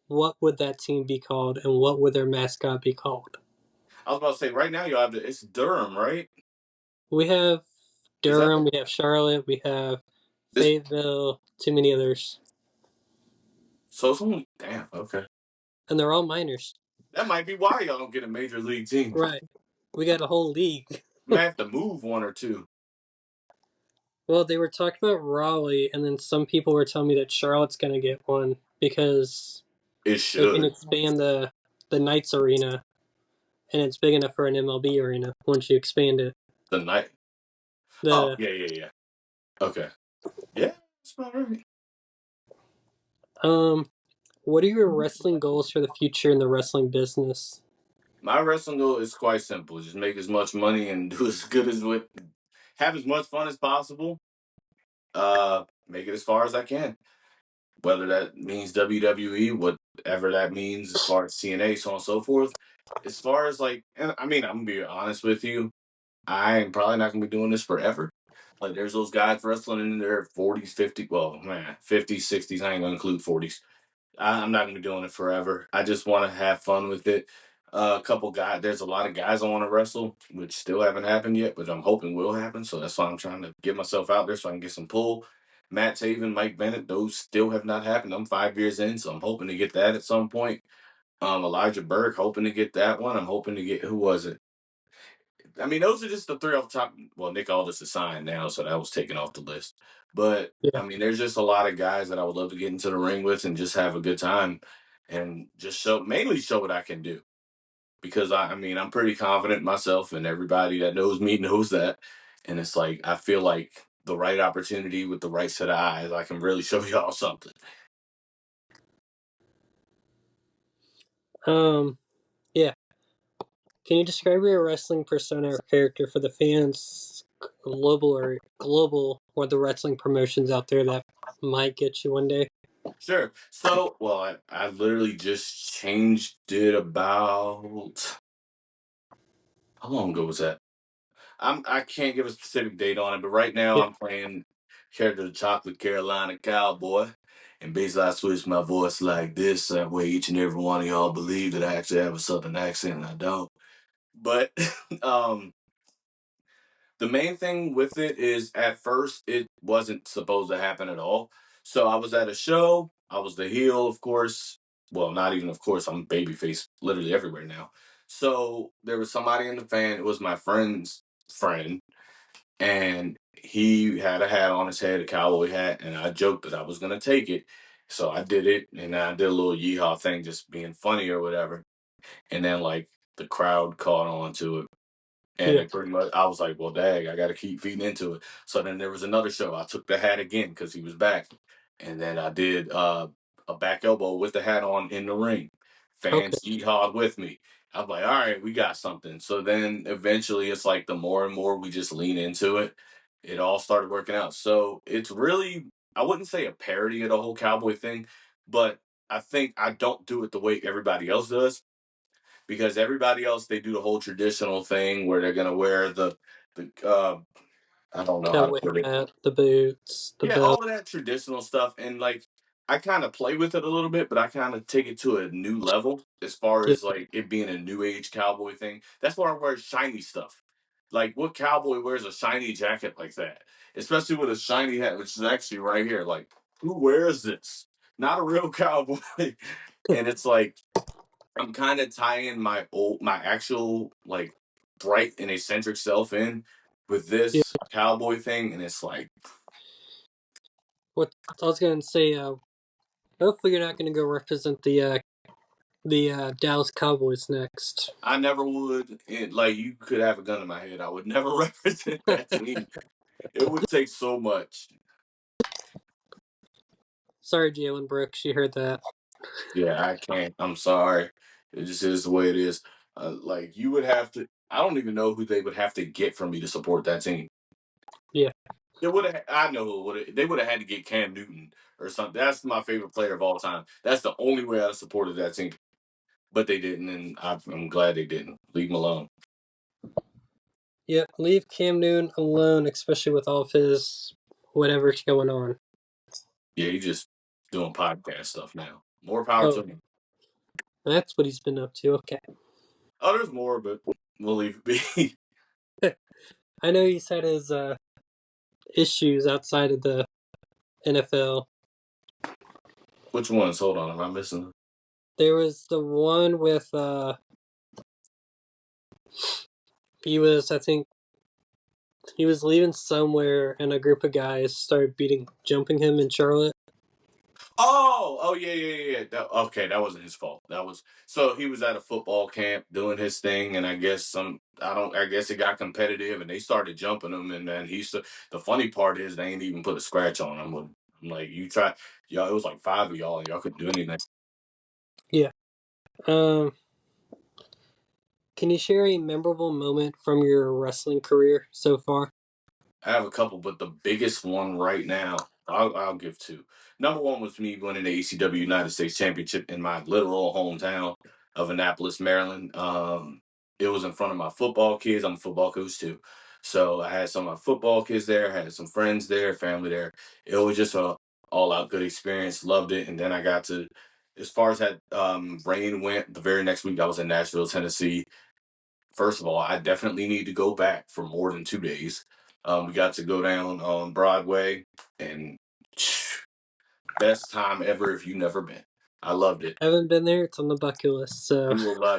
Speaker 1: what would that team be called, and what would their mascot be called?
Speaker 2: I was about to say right now you have it's Durham, right?
Speaker 1: We have
Speaker 2: Is that
Speaker 1: Durham, we have Charlotte, we have
Speaker 2: this?
Speaker 1: Fayetteville, too many others,
Speaker 2: So it's only damn okay.
Speaker 1: and they're all minors.
Speaker 2: That might be why y'all don't get a major league team.
Speaker 1: Right. We got a whole league.
Speaker 2: Might have to move one or two.
Speaker 1: Well, they were talking about Raleigh, and then some people were telling me that Charlotte's going to get one because
Speaker 2: It
Speaker 1: they can
Speaker 2: should.
Speaker 1: expand the Knights arena, and it's big enough for an MLB arena once you expand it.
Speaker 2: The night. Oh
Speaker 1: The
Speaker 2: yeah, yeah, yeah. Okay. Yeah, that's about right.
Speaker 1: um, what are your wrestling goals for the future in the wrestling business?
Speaker 2: My wrestling goal is quite simple. Just make as much money and do as good as with have as much fun as possible. Make it as far as I can. Whether that means WWE, whatever that means as far as CNA, so on and so forth. As far as like, and I mean, I'm gonna be honest with you. I am probably not gonna be doing this forever. Like, there's those guys wrestling in their 40s, 50s. Well, man, 50s, 60s. I ain't gonna include 40s. I'm not gonna be doing it forever. I just want to have fun with it. A couple guys. There's a lot of guys I want to wrestle, which still haven't happened yet, but I'm hoping will happen. So that's why I'm trying to get myself out there so I can get some pull. Matt Taven, Mike Bennett, those still have not happened. I'm 5 years in, so I'm hoping to get that at some point. Elijah Burke, hoping to get that one. I'm hoping to get who was it? I mean, those are just the three off the top. Well, Nick Aldis is signed now, so that was taken off the list. But
Speaker 1: Yeah.
Speaker 2: I mean, there's just a lot of guys that I would love to get into the ring with and just have a good time and just mainly show what I can do. Because I mean, I'm pretty confident myself, and everybody that knows me knows that. And it's like I feel like the right opportunity with the right set of eyes, I can really show y'all something.
Speaker 1: Um, yeah. Can you describe your wrestling persona or character for the fans, global, or the wrestling promotions out there that might get you one day?
Speaker 2: Sure. So, well, I literally just changed it about how long ago was that? I can't give a specific date on it, but right now
Speaker 1: Yeah.
Speaker 2: I'm playing character the Chocolate Carolina Cowboy. And basically I switch my voice like this, that way each and every one of y'all believe that I actually have a southern accent and I don't. But um the main thing with it is at first it wasn't supposed to happen at all. So I was at a show, I was the heel, of course. Well, not even of course, I'm babyface literally everywhere now. So there was somebody in the fan, it was my friend's friend, and he had a hat on his head, a cowboy hat, and I joked that I was gonna take it. So I did it, and I did a little yeehaw thing, just being funny or whatever. And then like the crowd caught on to it, and
Speaker 1: Yeah.
Speaker 2: it pretty much I was like, well, dang, I got to keep feeding into it. So then there was another show. I took the hat again because he was back, and then I did a back elbow with the hat on in the ring.
Speaker 1: Okay.
Speaker 2: Fans yeehawed with me. I'm like, all right, we got something. So then eventually it's like the more and more we just lean into it, it all started working out. So it's really, I wouldn't say a parody of the whole cowboy thing, but I think I don't do it the way everybody else does because everybody else, they do the whole traditional thing where they're going to wear the I don't know how to
Speaker 1: Cowboy
Speaker 2: put it.
Speaker 1: hat, the boots, the
Speaker 2: Yeah,
Speaker 1: belt.
Speaker 2: all of that traditional stuff, and like I kind of play with it a little bit, but I kind of take it to a new level as far
Speaker 1: Yeah,
Speaker 2: as like it being a new age cowboy thing. That's why I wear shiny stuff. Like, what cowboy wears a shiny jacket like that, especially with a shiny hat, which is actually right here. Like, who wears this? Not a real cowboy. And it's like I'm kind of tying my actual like bright and eccentric self in with
Speaker 1: yeah.
Speaker 2: this cowboy thing, and it's like
Speaker 1: What I was gonna say. Hopefully, you're not gonna go represent the Dallas Cowboys next.
Speaker 2: I never would. Like, you could have a gun in my head. I would never represent that team. It would take so much.
Speaker 1: Sorry, Jalen Brooks, you heard that.
Speaker 2: Yeah, I can't. I'm sorry. It just is the way it is. Like, you would have to. I don't even know who they would have to get from me to support that team.
Speaker 1: Yeah.
Speaker 2: It would have. I know who would. They would have had to get Cam Newton or something. That's my favorite player of all time. That's the only way I supported that team. But they didn't, and I'm glad they didn't. Leave them alone.
Speaker 1: Yeah, leave Cam Newton alone, especially with all of his whatever's going on.
Speaker 2: Yeah, he's just doing podcast stuff now. More power to
Speaker 1: Oh,
Speaker 2: him.
Speaker 1: that's what he's been up to. Okay.
Speaker 2: Oh, there's more, but we'll leave it be.
Speaker 1: I know he's had his issues outside of the NFL.
Speaker 2: Which ones? Hold on, am I missing them?
Speaker 1: There was the one with he was, I think, he was leaving somewhere and a group of guys started jumping him in Charlotte.
Speaker 2: Oh, yeah, yeah, yeah. Okay, that wasn't his fault. That was so he was at a football camp doing his thing, and I guess I guess it got competitive, and they started jumping him, and then the funny part is they ain't even put a scratch on him. I'm like, you try, y'all. It was like five of y'all, and y'all couldn't do anything.
Speaker 1: Yeah. Um, can you share a memorable moment from your wrestling career so far?
Speaker 2: I have a couple, but the biggest one right now, I'll give two. Number one was me winning the ACW United States Championship in my literal hometown of Annapolis, Maryland. It was in front of my football kids. I'm a football coach too, so I had some of my football kids there. Had some friends there, family there. It was just a all out good experience. Loved it, and then I got to. As far as that rain went, the very next week I was in Nashville, Tennessee. First of all, I definitely need to go back for more than 2 days. We got to go down on Broadway, and best time ever if you've never been. I loved it.
Speaker 1: I haven't been there. It's on the bucket list. So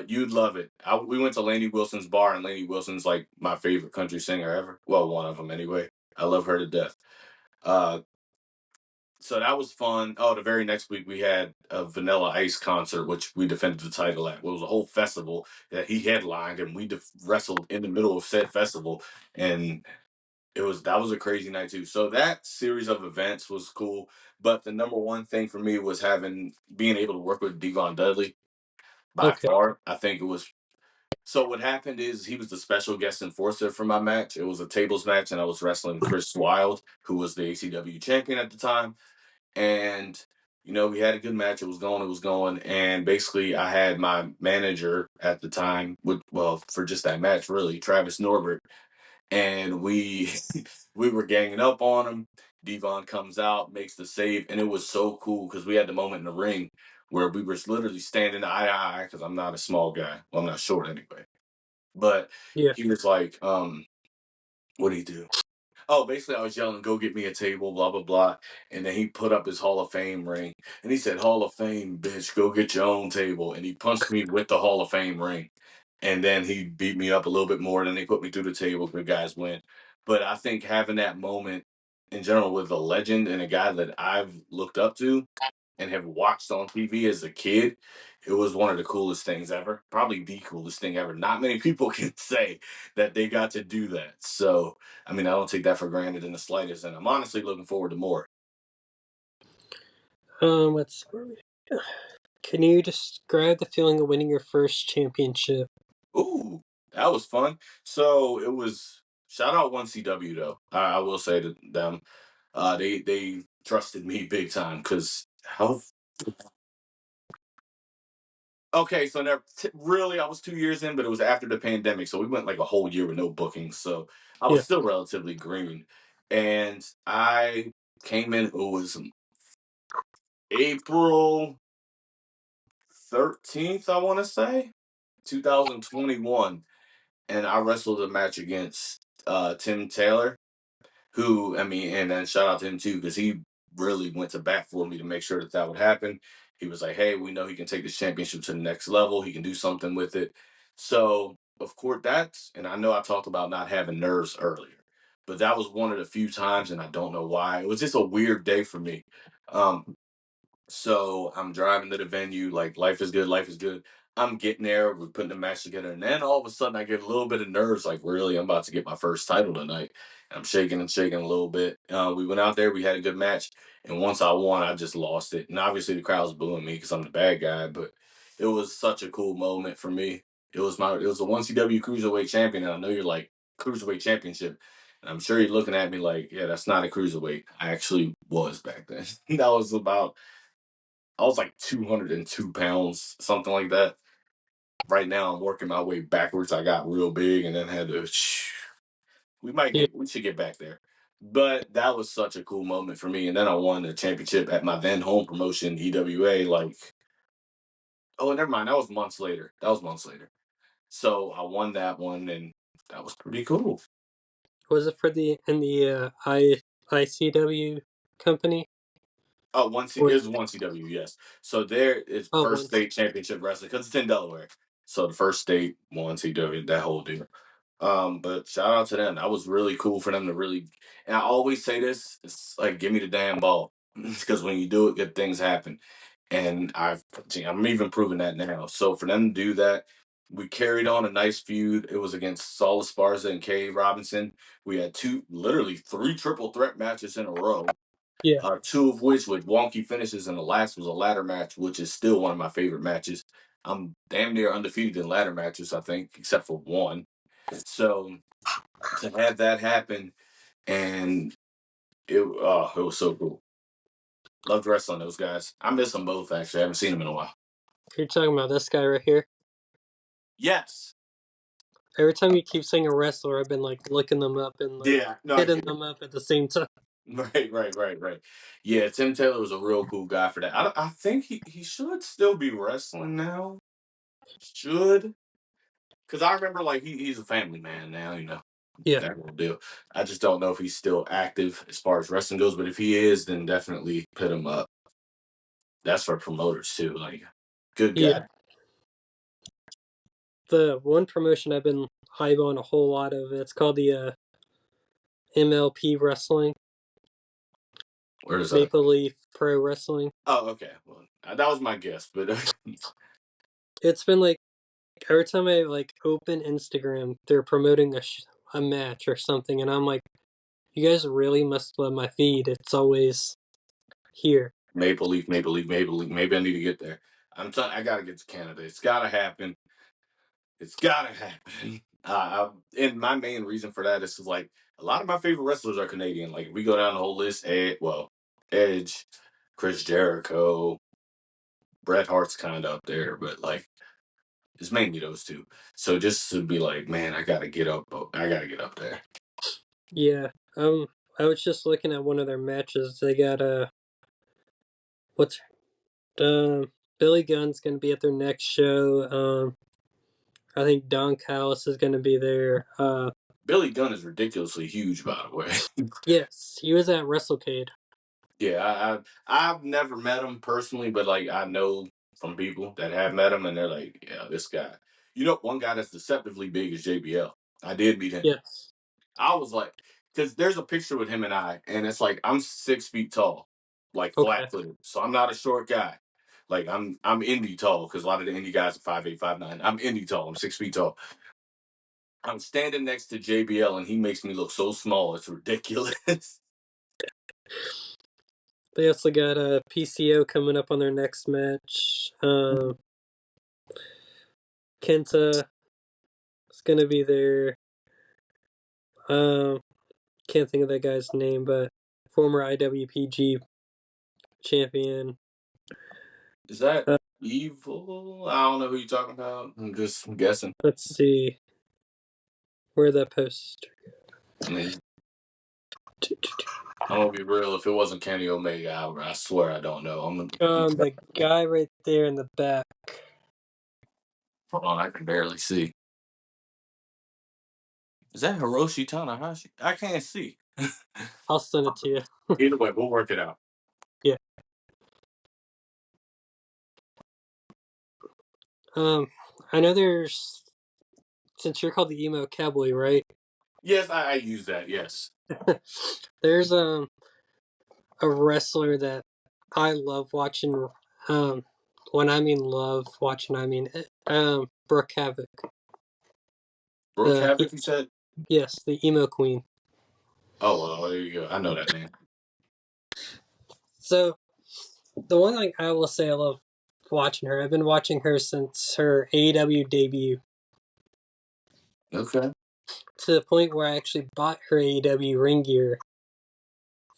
Speaker 2: You'd love it. We went to Lainey Wilson's bar, and Lainey Wilson's like my favorite country singer ever. Well, one of them anyway. I love her to death. Uh, so that was fun. Oh, the very next week we had a Vanilla Ice concert, which we defended the title at. It was a whole festival that he headlined, and we wrestled in the middle of said festival, and that was a crazy night too. So that series of events was cool. But the number one thing for me was being able to work with Devon Dudley by
Speaker 1: okay,
Speaker 2: far. I think it was. So what happened is he was the special guest enforcer for my match. It was a tables match, and I was wrestling Chris Wilde, who was the ACW champion at the time. And we had a good match. It was going, and basically I had my manager at the time for just that match, really, Travis Norbert, and we we were ganging up on him. Devon comes out, makes the save, and it was so cool because we had the moment in the ring where we were literally standing eye to eye because I'm not a small guy. Well, I'm not short anyway. But
Speaker 1: yeah,
Speaker 2: he was like, what do you do? Oh, basically, I was yelling, "Go get me a table," blah blah blah, and then he put up his Hall of Fame ring, and he said, "Hall of Fame, bitch, go get your own table," and he punched me with the Hall of Fame ring, and then he beat me up a little bit more, and then they put me through the table. The guys win, but I think having that moment in general with a legend and a guy that I've looked up to and have watched on TV as a kid, it was one of the coolest things ever. Probably the coolest thing ever. Not many people can say that they got to do that. So, I mean, I don't take that for granted in the slightest, and I'm honestly looking forward to more.
Speaker 1: let's Can you describe the feeling of winning your first championship?
Speaker 2: Ooh, that was fun. So it was shout out 1CW though. I will say to them, they trusted me big time because how okay, so never really I was 2 years in, but it was after the pandemic, so we went like a whole year with no bookings. So I was
Speaker 1: Yeah,
Speaker 2: still relatively green, and I came in. It was April 13th, I want to say, 2021, and I wrestled a match against Tim Taylor, who I mean, and then shout out to him too because he really went to bat for me to make sure that that would happen. He was like, "Hey, we know he can take this championship to the next level. He can do something with it." So, of course, that's and I know I talked about not having nerves earlier, but that was one of the few times, and I don't know why. It was just a weird day for me. Um, so I'm driving to the venue, like life is good, life is good. I'm getting there, we're putting the match together, and then all of a sudden I get a little bit of nerves, like really, I'm about to get my first title tonight. I'm shaking and shaking a little bit. We went out there, we had a good match, and once I won, I just lost it. And obviously the crowd's booing me because I'm the bad guy, but it was such a cool moment for me. It was a 1CW cruiserweight champion, and I know you're like cruiserweight championship. And I'm sure you're looking at me like, yeah, that's not a cruiserweight. I actually was back then. That was about I was like 202 pounds, something like that. Right now, I'm working my way backwards. I got real big and then had to.
Speaker 1: yeah.
Speaker 2: We should get back there. But that was such a cool moment for me. And then I won the championship at my then home promotion, EWA. Like, oh, never mind. That was months later. That was months later. So I won that one, and that was pretty cool.
Speaker 1: Was it for the in the ICW company
Speaker 2: Oh, one C
Speaker 1: or
Speaker 2: is one CW, yes. So there is
Speaker 1: oh
Speaker 2: first
Speaker 1: once?
Speaker 2: state championship wrestling because it's in Delaware. So the first state one CW, that whole deal. But shout out to them. That was really cool for them to really. And I always say this: it's like give me the damn ball because when you do it, good things happen. And I'm even proving that now. So for them to do that, we carried on a nice feud. It was against Saul Esparza and Kay Robinson. We had literally three triple threat matches in a row,
Speaker 1: Yeah,
Speaker 2: two of which with wonky finishes, and the last was a ladder match, which is still one of my favorite matches. I'm damn near undefeated in ladder matches, I think, except for one. So to have that happen, and it was so cool. Loved wrestling those guys. I miss them both, actually. I haven't seen them in a while.
Speaker 1: you're talking about this guy right here.
Speaker 2: Yes.
Speaker 1: Every time you keep saying a wrestler, I've been like looking them up and like
Speaker 2: Yeah. No, I
Speaker 1: hitting
Speaker 2: get it.
Speaker 1: them up at the same time.
Speaker 2: Right. Yeah, Tim Taylor was a real cool guy for that. I think he should still be wrestling now. Should. Because I remember, like, he's a family man now,
Speaker 1: Yeah,
Speaker 2: that whole deal. I just don't know if he's still active as far as wrestling goes, but if he is, then definitely put him up. That's for promoters too. Like, good
Speaker 1: yeah.
Speaker 2: guy.
Speaker 1: The one promotion I've been high on a whole lot of. It's called the MLP Wrestling,
Speaker 2: Where is that?
Speaker 1: Maple Leaf Pro Wrestling.
Speaker 2: Oh, okay. Well, that was my guess, but
Speaker 1: It's been like every time I like open Instagram, they're promoting a match or something, and I'm like, you guys really must love my feed. It's always here.
Speaker 2: Maple Leaf, Maple Leaf, Maple Leaf. Maybe I need to get there. I gotta get to Canada. It's gotta happen. It's gotta happen. And my main reason for that is 'cause, like a lot of my favorite wrestlers are Canadian. Like we go down the whole list. Edge, Chris Jericho, Bret Hart's kind of up there, but like it's mainly those two. So just to be like, man, I gotta get up. I gotta get up there.
Speaker 1: Yeah. I was just looking at one of their matches. They got what's Billy Gunn's gonna be at their next show. I think Don Callis is gonna be there.
Speaker 2: Billy Gunn is ridiculously huge, by the way.
Speaker 1: Yes, he was at WrestleCade.
Speaker 2: Yeah, I've never met him personally, but like I know from people that have met him, and they're like, yeah, this guy. One guy that's deceptively big is JBL. I did meet him.
Speaker 1: Yes.
Speaker 2: I was like, because there's a picture with him and I, and it's like I'm 6 feet tall, like
Speaker 1: Okay.
Speaker 2: flat footed, so I'm not a short guy. Like I'm indie tall because a lot of the indie guys are 5'8", 5'9". I'm indie tall. I'm 6 feet tall. I'm standing next to JBL, and he makes me look so small. It's ridiculous.
Speaker 1: They also got a PCO coming up on their next match. Kenta is gonna be there. Um, can't think of that guy's name, but former IWPG champion.
Speaker 2: Is that
Speaker 1: Uh,
Speaker 2: evil? I don't know who you're talking about. I'm just guessing.
Speaker 1: let's see where that post.
Speaker 2: I mean, I'm gonna be real. If it wasn't Kenny Omega, I swear I don't know.
Speaker 1: The guy right there in the back.
Speaker 2: Hold on, I can barely see. Is that Hiroshi Tanahashi? I can't see.
Speaker 1: I'll send it to you.
Speaker 2: Either way, we'll work it out.
Speaker 1: Yeah. Um, I know there's since you're called the emo cowboy, right?
Speaker 2: Yes, I use that. Yes.
Speaker 1: There's a wrestler that I love watching. Um, when I mean love watching, I mean Brooke Havoc.
Speaker 2: Brooke
Speaker 1: The
Speaker 2: Havoc, you said?
Speaker 1: yes, the emo queen.
Speaker 2: Oh, well, there you go. I know that name.
Speaker 1: So the one thing I will say I love watching her. I've been watching her since her AEW debut.
Speaker 2: Okay.
Speaker 1: To the point where I actually bought her AEW ring gear,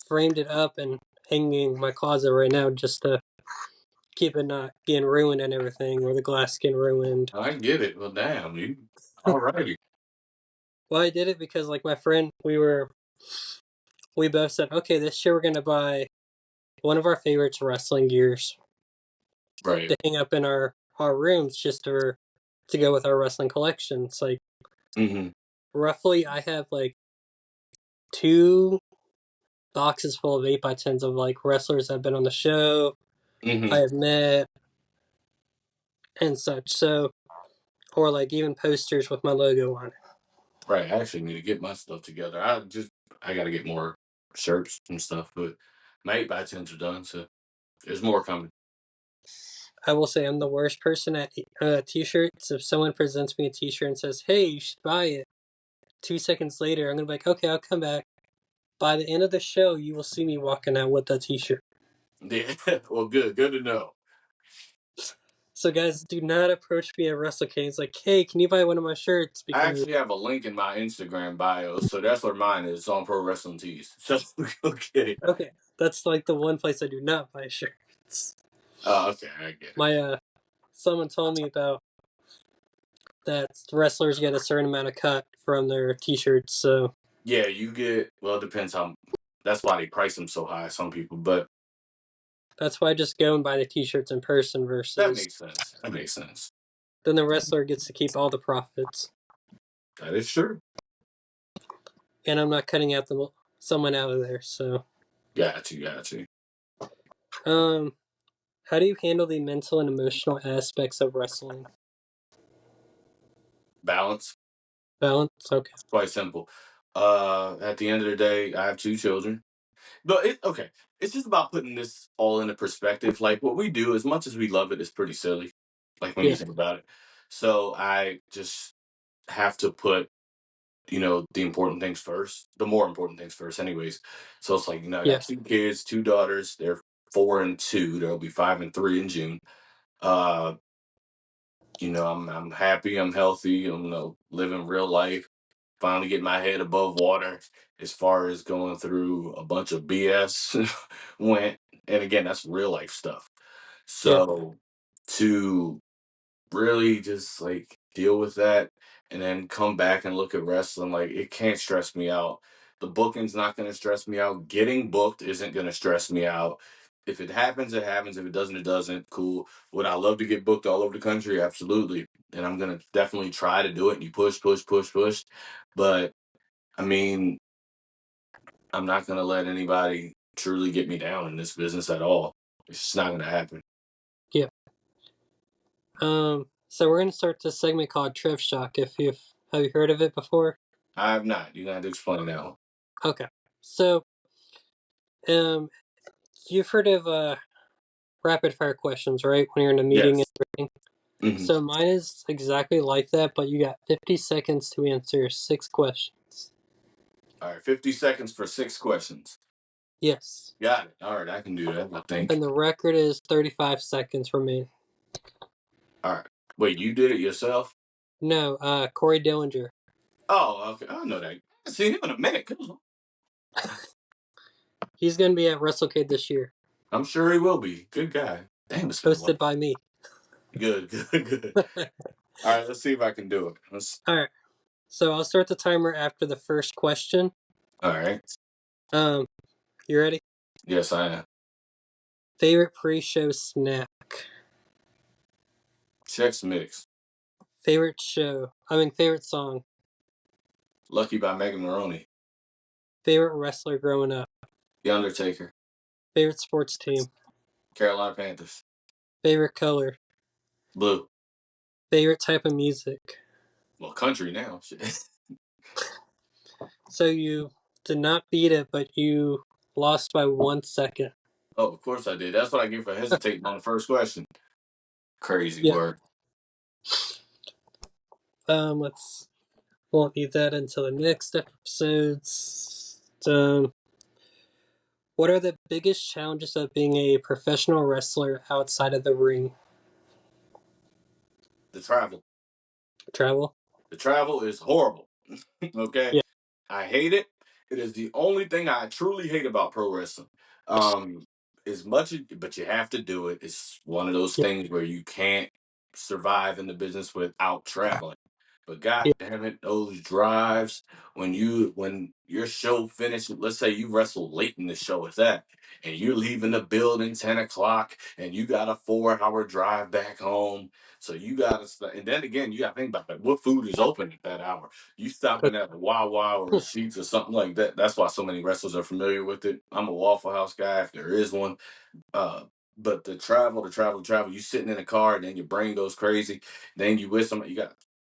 Speaker 1: framed it up, and hanging in my closet right now just to keep it not getting ruined and everything, or the glass getting ruined.
Speaker 2: I get it. Well, damn, you. Alrighty.
Speaker 1: Well, I did it because, like, my friend, we both said, okay, this year we're gonna buy one of our favorites wrestling gears
Speaker 2: Right.
Speaker 1: to hang up in our rooms just to go with our wrestling collection. It's like
Speaker 2: Mm-hmm.
Speaker 1: roughly I have like 2 boxes full of 8x10s of like wrestlers that have been on the show, I
Speaker 2: Mm-hmm.
Speaker 1: have met, and such. So, or like even posters with my logo on it.
Speaker 2: Right. I actually need to get my stuff together. I got to get more shirts and stuff, but my 8x10s are done, so there's more coming.
Speaker 1: I will say I'm the worst person at t-shirts. If someone presents me a t-shirt and says, "Hey, you should buy it," 2 seconds later, I'm gonna be like, "Okay, I'll come back." By the end of the show, you will see me walking out with that t-shirt.
Speaker 2: Yeah. Well, good. Good to know.
Speaker 1: So, guys, do not approach me at WrestleCade. It's like, "Hey, can you buy one of my shirts?"
Speaker 2: I
Speaker 1: Because
Speaker 2: actually have a link in my Instagram bio, so that's where mine is. It's on Pro Wrestling Tees. So go get it.
Speaker 1: okay, that's like the one place I do not buy shirts.
Speaker 2: Oh, okay. I get it.
Speaker 1: My someone told me about that wrestlers get a certain amount of cut from their t-shirts, so
Speaker 2: Yeah, you get, well, it depends how, that's why they price them so high, some people, but
Speaker 1: that's why I just go and buy the t-shirts in person
Speaker 2: that
Speaker 1: versus
Speaker 2: makes sense. That makes sense.
Speaker 1: then the wrestler gets to keep all the profits,
Speaker 2: That is true.
Speaker 1: and I'm not cutting out someone out of there. So,
Speaker 2: Got you. Got you.
Speaker 1: um, how do you handle the mental and emotional aspects of wrestling?
Speaker 2: Balance.
Speaker 1: Balance. Okay.
Speaker 2: It's quite simple. At the end of the day, I have 2 children. But okay, it's just about putting this all into perspective. Like what we do, as much as we love it, is pretty silly. Like when you
Speaker 1: Yeah.
Speaker 2: think about it. So I just have to put, the important things first, the more important things first, anyways. So it's like, I
Speaker 1: Yeah.
Speaker 2: got 2 kids, 2 daughters. They're 4 and 2. There'll be 5 and 3 in June. Uh, I'm happy, I'm healthy, I'm living real life, finally getting my head above water as far as going through a bunch of BS went. And again, that's real life stuff.
Speaker 1: Yeah.
Speaker 2: So to really just like deal with that and then come back and look at wrestling, like it can't stress me out. The booking's not going to stress me out. Getting booked isn't going to stress me out. If it happens, it happens. If it doesn't, it doesn't. Cool. Would I love to get booked all over the country? Absolutely. And I'm going to definitely try to do it. And you push, push, push, push. But I mean, I'm not going to let anybody truly get me down in this business at all. It's just not going to happen.
Speaker 1: Yeah. So we're gonna start this segment called Trev Shock. If you've have you heard of it before?
Speaker 2: I have not. You're going to have to explain that one.
Speaker 1: Okay. So, um, you've heard of rapid fire questions, right? When you're in a meeting and
Speaker 2: Yes.
Speaker 1: everything.
Speaker 2: Hmm.
Speaker 1: So mine is exactly like that, but you got 50 seconds to answer 6 questions.
Speaker 2: All right, 50 seconds for 6 questions.
Speaker 1: Yes.
Speaker 2: Got it. All right, I can do that, I think.
Speaker 1: And the record is 35 seconds remaining.
Speaker 2: All right. Wait, you did it yourself?
Speaker 1: No, Corey Dillinger.
Speaker 2: Oh, okay. I know that. I haven't seen him in a minute. Come on.
Speaker 1: He's going to be at WrestleCade this year.
Speaker 2: I'm sure he will be. Good guy. Damn, it's been a while.
Speaker 1: Hosted by me.
Speaker 2: Good, good, good. All right, let's see if I can do it. Let's.
Speaker 1: All right. So I'll start the timer after the first question.
Speaker 2: All right.
Speaker 1: Um, you ready?
Speaker 2: Yes, I am.
Speaker 1: Favorite pre-show snack.
Speaker 2: Chex Mix.
Speaker 1: Favorite show. I mean, favorite song.
Speaker 2: Lucky by Megan Maroney.
Speaker 1: Favorite wrestler growing up.
Speaker 2: The Undertaker.
Speaker 1: Favorite sports team.
Speaker 2: Carolina Panthers.
Speaker 1: Favorite color.
Speaker 2: Blue.
Speaker 1: Favorite type of music.
Speaker 2: Well, country now. Shit.
Speaker 1: So you did not beat it, but you lost by 1 second.
Speaker 2: Oh, of course I did. That's what I get for hesitating on the first question. Crazy
Speaker 1: Yeah.
Speaker 2: work.
Speaker 1: Let's won't need that until the next episodes. What are the biggest challenges of being a professional wrestler outside of the ring?
Speaker 2: The travel.
Speaker 1: Travel?
Speaker 2: The travel is horrible. Okay.
Speaker 1: Yeah.
Speaker 2: I hate it. It is the only thing I truly hate about pro wrestling. Um, as much as, but you have to do it. It's one of those
Speaker 1: Yeah.
Speaker 2: things where you can't survive in the business without traveling. But god
Speaker 1: Yeah.
Speaker 2: damn it, those drives when your show finishes, let's say you wrestle late in the show at that, and you're leaving the building 10 o'clock, and you got a 4 hour drive back home. So you gotta, and then again, you gotta think about that. What food is open at that hour? You stopping at a Wawa or a Sheets or something like that. That's why so many wrestlers are familiar with it. I'm a Waffle House guy if there is one. Uh, but the travel, you sitting in a car and then your brain goes crazy. Then you with somebody,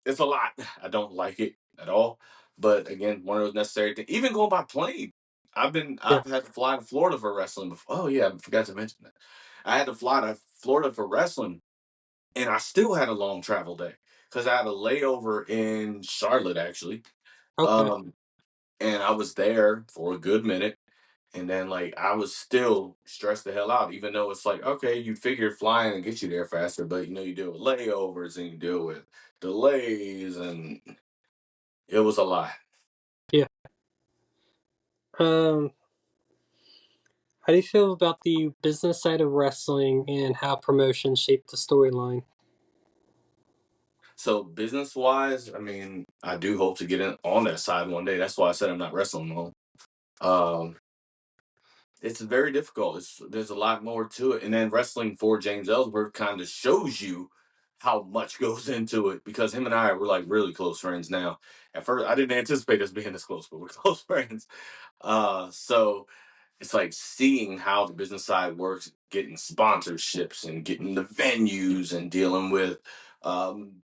Speaker 2: it's a lot. I don't like it at all. But again, one of those necessary things. Even going by plane.
Speaker 1: Yeah.
Speaker 2: I've had to fly to Florida for wrestling before. Oh yeah, I forgot to mention that. I had to fly to Florida for wrestling and I still had a long travel day because I had a layover in Charlotte actually.
Speaker 1: Okay.
Speaker 2: Um, and I was there for a good minute. And then like I was still stressed the hell out, even though it's like, okay, you figure flying and get you there faster, but you deal with layovers and you deal with delays and it was a lot.
Speaker 1: Yeah. Um, how do you feel about the business side of wrestling and how promotion shaped the storyline?
Speaker 2: So business wise, I mean, I do hope to get in on that side one day. That's why I said I'm not wrestling long. Um, it's very difficult. There's a lot more to it. And then wrestling for James Ellsworth kind of shows you how much goes into it because him and I were like really close friends now. At first I didn't anticipate us being this close, but we're close friends. So it's like seeing how the business side works, getting sponsorships and getting the venues and dealing with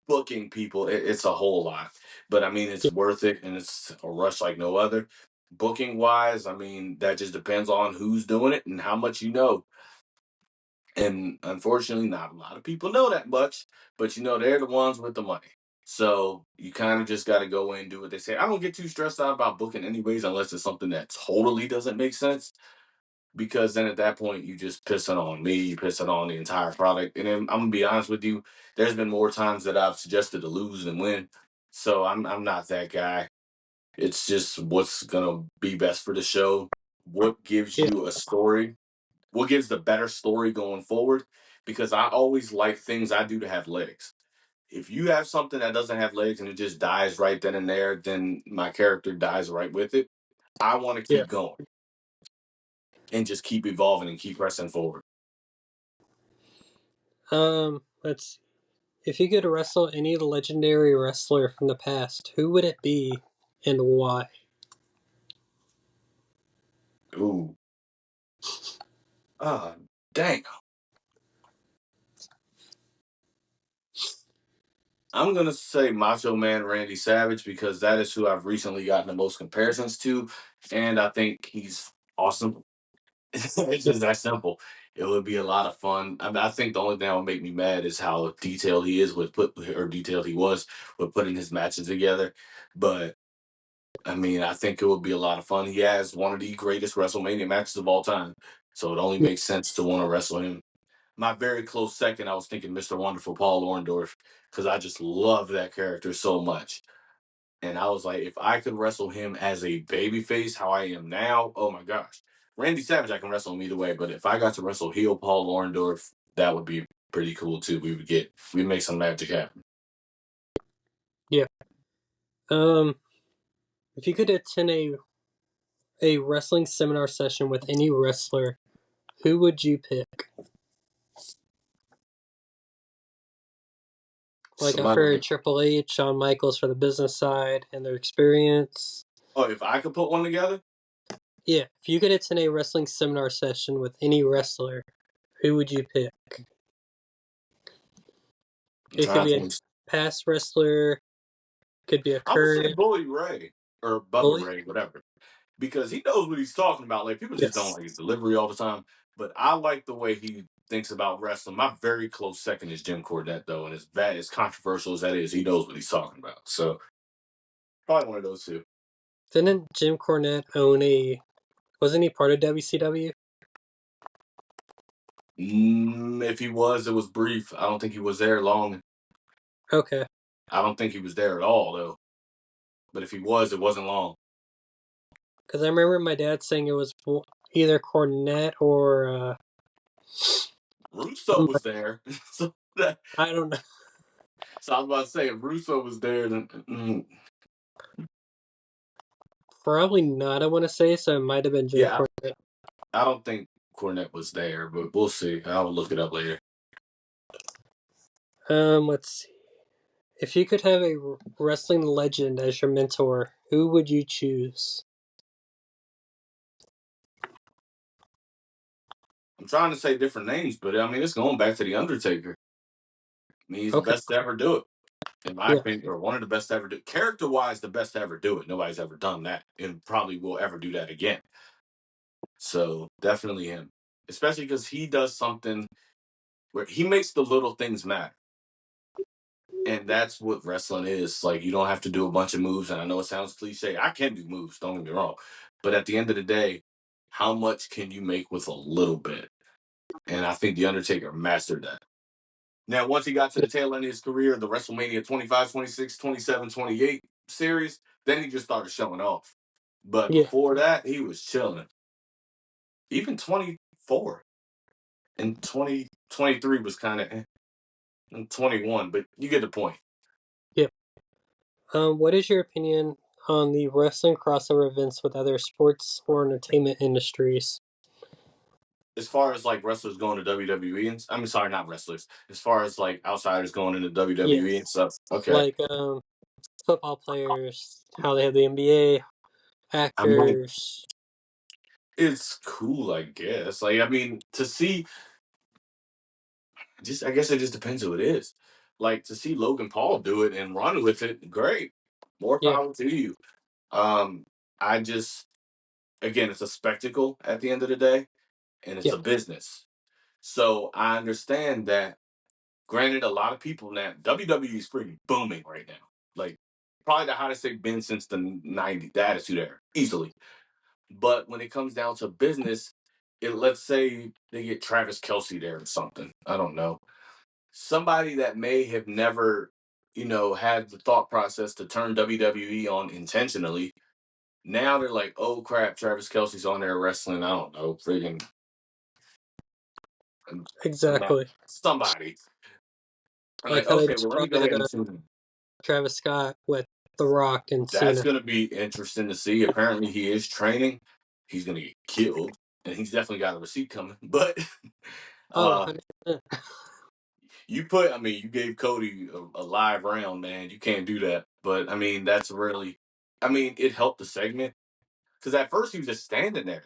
Speaker 2: booking people. It's a whole lot, but I mean, it's
Speaker 1: Yeah.
Speaker 2: worth it and it's a rush like no other. Booking wise, I mean, that just depends on who's doing it and how much you know. And unfortunately, not a lot of people know that much, but they're the ones with the money. So you kind of just got to go in and do what they say. I don't get too stressed out about booking anyways, unless it's something that totally doesn't make sense because then at that point you just pissing on me, you pissing on the entire product. And then I'm gonna be honest with you, there's been more times that I've suggested to lose than win. So I'm not that guy. It's just what's gonna be best for the show. What gives
Speaker 1: Yeah.
Speaker 2: you a story? What gives the better story going forward? Because I always like things I do to have legs. If you have something that doesn't have legs and it just dies right then and there, then my character dies right with it. I want to
Speaker 1: Yeah.
Speaker 2: keep going and just keep evolving and keep pressing forward.
Speaker 1: Let's if you could wrestle any legendary wrestler from the past, who would it be and why?
Speaker 2: Ooh. Ah, dang. I'm gonna say Macho Man Randy Savage because that is who I've recently gotten the most comparisons to, and I think he's awesome. It's
Speaker 1: Yeah.
Speaker 2: just that simple. It would be a lot of fun. I think the only thing that would make me mad is how detailed he is with put or detailed he was with putting his matches together. But I mean, I think it would be a lot of fun. He has one of the greatest WrestleMania matches of all time, so it only
Speaker 1: Yeah.
Speaker 2: makes sense to want to wrestle him. My very close second, I was thinking Mr. Wonderful Paul Orndorff because I just love that character so much. And I was like, if I could wrestle him as a babyface, how I am now, oh my gosh. Randy Savage, I can wrestle him either way, but if I got to wrestle heel Paul Orndorff, that would be pretty cool too. We'd make some magic happen.
Speaker 1: Yeah. If you could attend a wrestling seminar session with any wrestler, who would you pick? Like I've
Speaker 2: Somebody,
Speaker 1: heard Triple H, Shawn Michaels for the business side and their experience.
Speaker 2: oh, if I could put one together,
Speaker 1: Yeah, if you could attend a wrestling seminar session with any wrestler, who would you pick?
Speaker 2: I'm
Speaker 1: It could
Speaker 2: trying
Speaker 1: be
Speaker 2: to
Speaker 1: a
Speaker 2: think.
Speaker 1: past wrestler, could be a
Speaker 2: I would say
Speaker 1: current
Speaker 2: Bully Ray or Bubba
Speaker 1: bully.
Speaker 2: Ray, whatever, because he knows what he's talking about. Like people just don't
Speaker 1: Yes.
Speaker 2: like his delivery all the time, but I like the way he thinks about wrestling. My very close second is Jim Cornette, though, and as controversial as that is, he knows what he's talking about. So probably one of those two.
Speaker 1: Didn't Jim Cornette own a? Wasn't he part of WCW?
Speaker 2: If he was, it was brief. I don't think he was there long.
Speaker 1: Okay,
Speaker 2: I don't think he was there at all, though. But if he was, it wasn't long.
Speaker 1: because I remember my dad saying it was either Cornette or
Speaker 2: Russo was there, so
Speaker 1: I don't know.
Speaker 2: so I was about to say if Russo was there, then
Speaker 1: Probably not. I want to say so. It might have been Jim
Speaker 2: yeah,
Speaker 1: Cornette.
Speaker 2: I don't think Cornette was there, but we'll see. I'll look it up later.
Speaker 1: Let's see. If you could have a wrestling legend as your mentor, who would you choose?
Speaker 2: I'm trying to say different names, but I mean it's going back to the Undertaker. I mean he's the
Speaker 1: Okay.
Speaker 2: best to ever do it, in my
Speaker 1: Yeah.
Speaker 2: opinion, or one of the best to ever do. Character wise, the best to ever do it. Nobody's ever done that, and probably will ever do that again. So definitely him, especially because he does something where he makes the little things matter. And that's what wrestling is. Like you don't have to do a bunch of moves. And I know it sounds cliche. I can do moves, don't get me wrong. But at the end of the day, how much can you make with a little bit? And I think The Undertaker mastered that. Now, once he got to the tail end of his career, the WrestleMania 25, 26, 27, 28 series, then he just started showing off. But
Speaker 1: Yeah.
Speaker 2: before that, he was chilling. Even 24 and 2023 was kind of 21, but you get the point.
Speaker 1: Yeah. What is your opinion on the wrestling crossover events with other sports or entertainment industries?
Speaker 2: As far as like wrestlers going to WWE, and I mean, sorry, not wrestlers. As far as like outsiders going into WWE and
Speaker 1: Yes.
Speaker 2: stuff. Okay,
Speaker 1: Like football players, how they have the NBA,
Speaker 2: I mean,
Speaker 1: actors.
Speaker 2: it's cool, I guess. Like, I mean, to see, just I guess it just depends who it is. Like to see Logan Paul do it and run with it, great. More
Speaker 1: Yeah.
Speaker 2: power to you. Um, I just again, it's a spectacle at the end of the day, and it's
Speaker 1: Yeah.
Speaker 2: a business. So I understand that. Granted, a lot of people now WWE is pretty booming right now. Like probably the hottest they've been since the '90s, the Attitude Era, easily. But when it comes down to business, let's say they get Travis Kelsey there or something. I don't know. Somebody that may have never, had the thought process to turn WWE on intentionally. Now they're like, oh crap, Travis Kelsey's on there wrestling. I don't know, freaking
Speaker 1: Exactly.
Speaker 2: somebody. I'm
Speaker 1: Like
Speaker 2: like,
Speaker 1: how they
Speaker 2: okay,
Speaker 1: just
Speaker 2: well, let me
Speaker 1: brought
Speaker 2: go
Speaker 1: in
Speaker 2: ahead and tune.
Speaker 1: Travis Scott with The Rock and
Speaker 2: That's
Speaker 1: Cena.
Speaker 2: going to be interesting to see. Apparently, he is training. He's going to get killed, and he's definitely got a receipt coming. But
Speaker 1: Oh,
Speaker 2: uh,
Speaker 1: 100%.
Speaker 2: I mean, you gave Cody a live round, man. You can't do that. But I mean, that's really, I mean, it helped the segment because at first he was just standing there.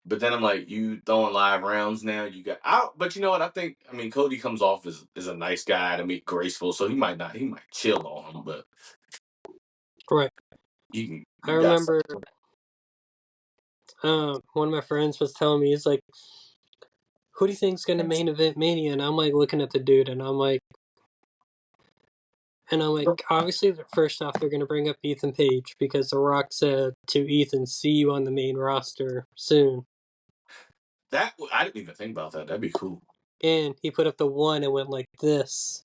Speaker 2: But then I'm like, you throwing live rounds now? You got out, but you know what? I mean, Cody comes off as a nice guy to meet graceful, so he might not, he might chill on him, but
Speaker 1: Right. I
Speaker 2: you got
Speaker 1: remember
Speaker 2: something.
Speaker 1: one of my friends was telling me, he's like, who do you think's going to main event Mania? And I'm like looking at the dude and I'm like, And I'm like, obviously, first off, they're going to bring up Ethan Page because The Rock said to Ethan, "See you on the main roster soon."
Speaker 2: That I didn't even think about that. That'd be cool.
Speaker 1: And he put up the one and went like this.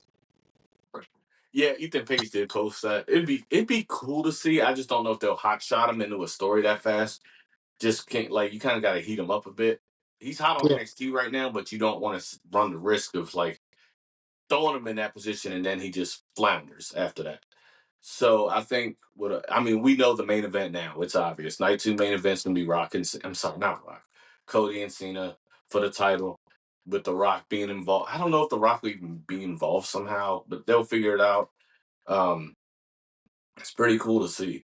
Speaker 2: Yeah, Ethan Page did post that. It'd be cool to see. I just don't know if they'll hot shot him into a story that fast. Just can't like you kind of got to heat him up a bit. He's hot on
Speaker 1: Yeah,
Speaker 2: NXT right now, but you don't want to run the risk of like throwing him in that position and then he just flounders after that. So I think I mean we know the main event now. It's obvious. Night two main event's gonna be Rock and I'm sorry, not Rock, Cody and Cena for the title. With the Rock being involved, I don't know if the Rock will even be involved somehow, but they'll figure it out. Um, it's pretty cool to see.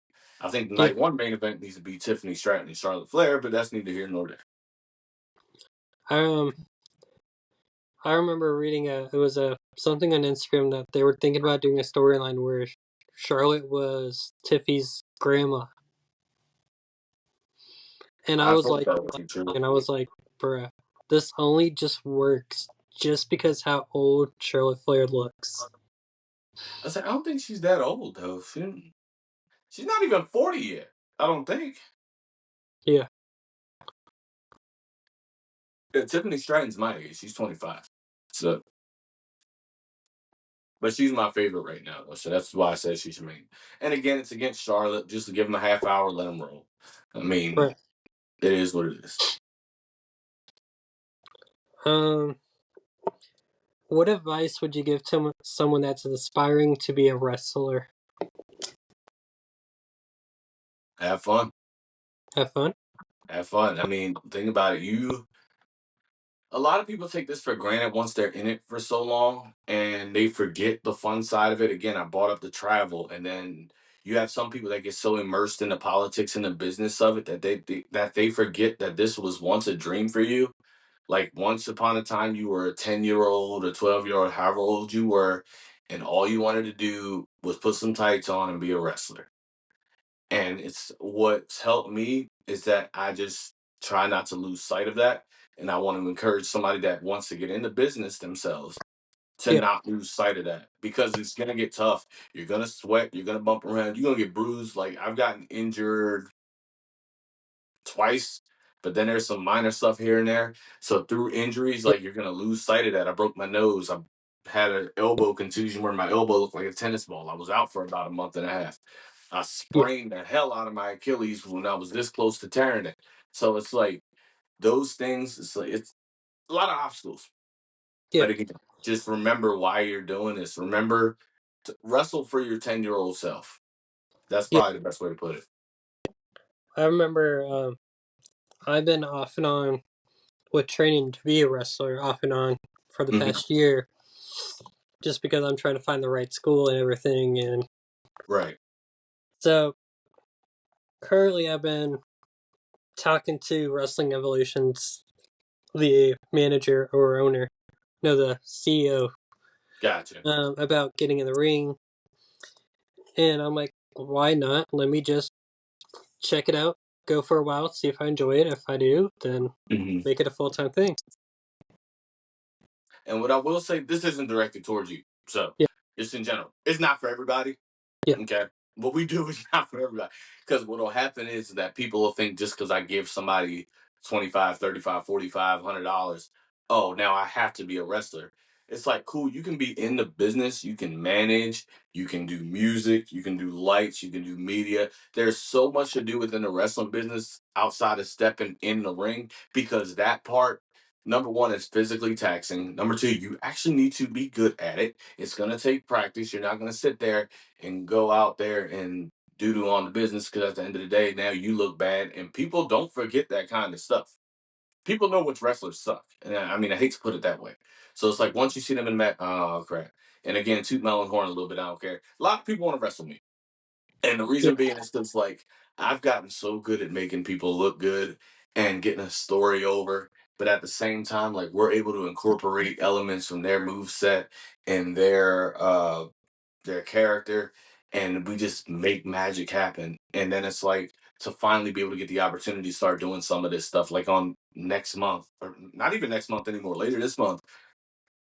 Speaker 2: I think the
Speaker 1: yeah.
Speaker 2: night one main event needs to be Tiffany Stratton and Charlotte Flair, but that's neither here nor there.
Speaker 1: Um, I remember reading it was a something on Instagram that they were thinking about doing a storyline where Charlotte was Tiffy's grandma, and I
Speaker 2: I
Speaker 1: was
Speaker 2: thought
Speaker 1: like,
Speaker 2: that would be true.
Speaker 1: and I was like, bruh, this only just works just because how old Charlotte Flair looks.
Speaker 2: I said, I don't think she's that old though. She's not even 40 yet. I don't think.
Speaker 1: Yeah,
Speaker 2: Yeah, Tiffany Stratton's my age. She's 25. So, but she's my favorite right now, though. So that's why I said she's main. And again, it's against Charlotte. Just to give him a half hour, let him roll. I mean,
Speaker 1: right.
Speaker 2: it is what it is.
Speaker 1: Um, what advice would you give to someone that's aspiring to be a wrestler?
Speaker 2: Have fun.
Speaker 1: Have fun.
Speaker 2: Have fun. I mean, think about it. A lot of people take this for granted once they're in it for so long and they forget the fun side of it. Again, I brought up the travel, and then you have some people that get so immersed in the politics and the business of it that they forget that this was once a dream for you. Like once upon a time, you were a 10-year-old, a 12-year-old, however old you were, and all you wanted to do was put some tights on and be a wrestler. And it's what's helped me is that I just try not to lose sight of that. And I want to encourage somebody that wants to get into business themselves to
Speaker 1: Yeah,
Speaker 2: not lose sight of that because it's going to get tough. You're going to sweat. You're going to bump around. You're going to get bruised. Like I've gotten injured twice, but then there's some minor stuff here and there. So through injuries,
Speaker 1: yeah,
Speaker 2: like you're going to lose sight of that. I broke my nose. I had an elbow contusion where my elbow looked like a tennis ball. I was out for about a month and a half. I
Speaker 1: yeah,
Speaker 2: sprained the hell out of my Achilles when I was this close to tearing it. So it's like those things. It's a lot of obstacles.
Speaker 1: yeah,
Speaker 2: But again, just remember why you're doing this. Remember to wrestle for your 10-year-old self. That's
Speaker 1: yeah.
Speaker 2: probably the best way to put it.
Speaker 1: I remember I've been off and on with training to be a wrestler, off and on for the
Speaker 2: Hmm.
Speaker 1: past year, just because I'm trying to find the right school and everything. And
Speaker 2: Right.
Speaker 1: so currently, I've been talking to Wrestling Evolutions, the manager or owner, no, the CEO,
Speaker 2: Gotcha.
Speaker 1: about getting in the ring. And I'm like, why not? Let me just check it out, go for a while, see if I enjoy it. If I do, then
Speaker 2: Mhm.
Speaker 1: make it a full time thing.
Speaker 2: And what I will say, this isn't directed towards you. So
Speaker 1: Yeah,
Speaker 2: just in general, it's not for everybody.
Speaker 1: yeah,
Speaker 2: Okay. What we do is not for everybody. Because what will happen is that people will think just because I give somebody 25, 35, 45, $100, oh, now I have to be a wrestler. It's like, cool, you can be in the business, you can manage, you can do music, you can do lights, you can do media. There's so much to do within the wrestling business outside of stepping in the ring because that part, number one, is physically taxing. Number two, you actually need to be good at it. It's going to take practice. You're not going to sit there and go out there and doo-doo on the business because at the end of the day, now you look bad. And people don't forget that kind of stuff. People know which wrestlers suck. And I mean, I hate to put it that way. So it's like once you see them in the mat, oh crap. And again, toot my own horn a little bit, I don't care. A lot of people want to wrestle me. And the
Speaker 1: yeah,
Speaker 2: reason being is because like I've gotten so good at making people look good and getting a story over. But at the same time, like we're able to incorporate elements from their move set and their character, and we just make magic happen. And then it's like to finally be able to get the opportunity to start doing some of this stuff, like on next month, or not even next month anymore, later this month.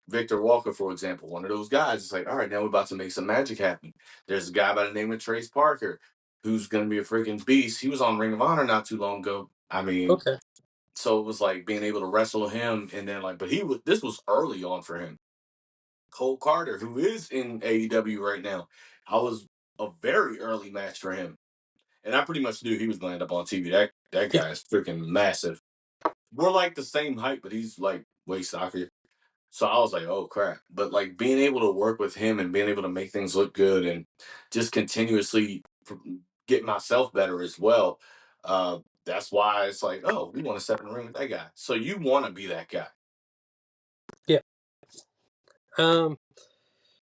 Speaker 2: Victor Walker, for example, one of those guys. It's like, all right, now we're about to make some magic happen. There's a guy by the name of Trace Parker who's going to be a freaking beast. He was on Ring of Honor not too long ago. I mean,
Speaker 1: Okay.
Speaker 2: so it was like being able to wrestle him, and then like, but he was this was early on for him. Cole Carter, who is in AEW right now, I was a very early match for him, and I pretty much knew he was going to end up on TV. That
Speaker 1: Yeah.
Speaker 2: guy is freaking massive. We're like the same height, but he's like way stockier. So I was like, oh crap. But like being able to work with him and being able to make things look good and just continuously get myself better as well. That's why it's like, oh, we want to step in the ring with that guy. So you want to be that guy.
Speaker 1: Yeah. Um,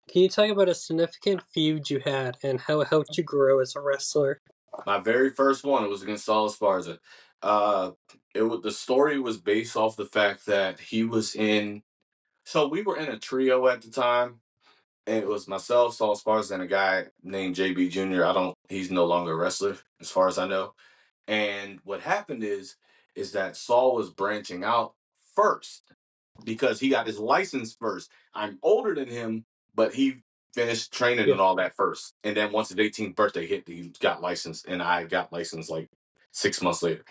Speaker 1: can you talk about a significant feud you had and how it helped you grow as a wrestler?
Speaker 2: My very first one, it was against Saul Esparza. Uh, the story was based off the fact that he was in. So we were in a trio at the time, and it was myself, Saul Esparza, and a guy named JB Jr. I don't. He's no longer a wrestler, as far as I know. And what happened is that Saul was branching out first because he got his license first. I'm older than him, but he finished training
Speaker 1: Yeah.
Speaker 2: and all that first. And then once his 18th birthday hit, he got licensed, and I got licensed like 6 months later.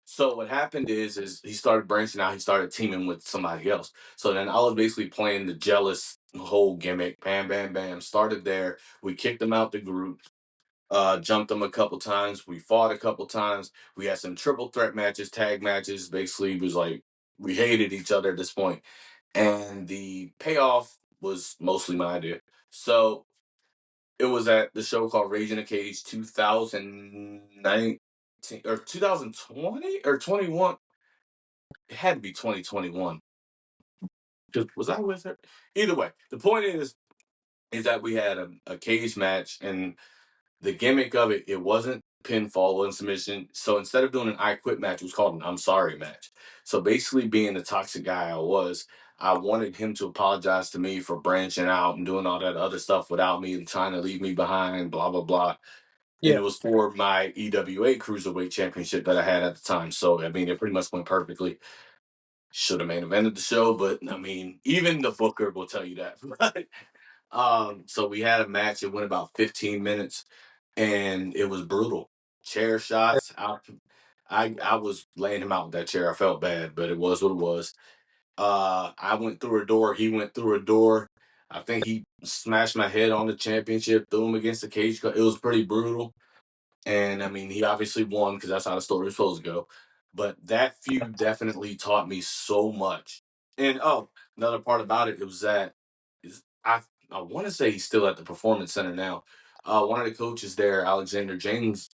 Speaker 2: So what happened is he started branching out. He started teaming with somebody else. So then I was basically playing the jealous whole gimmick. Bam, bam, bam. Started there. We kicked him out the group. Jumped him a couple times. We fought a couple times. We had some triple threat matches, tag matches. Basically, it was like we hated each other at this point. And the payoff was mostly my idea. So it was at the show called Rage in a Cage 2019 or 2020 or 21. It had to be 2021. Was I with her? Either way, the point is that we had a cage match, and the gimmick of it wasn't pinfall and submission. So instead of doing an I quit match, it was called an I'm sorry match. So basically, being the toxic guy I wanted him to apologize to me for branching out and doing all that other stuff without me and trying to leave me behind, blah, blah, blah. And
Speaker 1: Yeah.
Speaker 2: it was for my EWA Cruiserweight Championship that I had at the time. So, I mean, it pretty much went perfectly. Should have main evented the show, but I mean, even the booker will tell you that. So we had a match. It went about 15 minutes, and it was brutal. Chair shots. I was laying him out with that chair. I felt bad, but it was what it was. I went through a door. He went through a door. I think he smashed my head on the championship, threw him against the cage. It was pretty brutal. And I mean, he obviously won because that's how the story was supposed to go. But that feud definitely taught me so much. And oh, another part about it, it was that is I want to say he's still at the Performance Center now. One of the coaches there, Alexander James,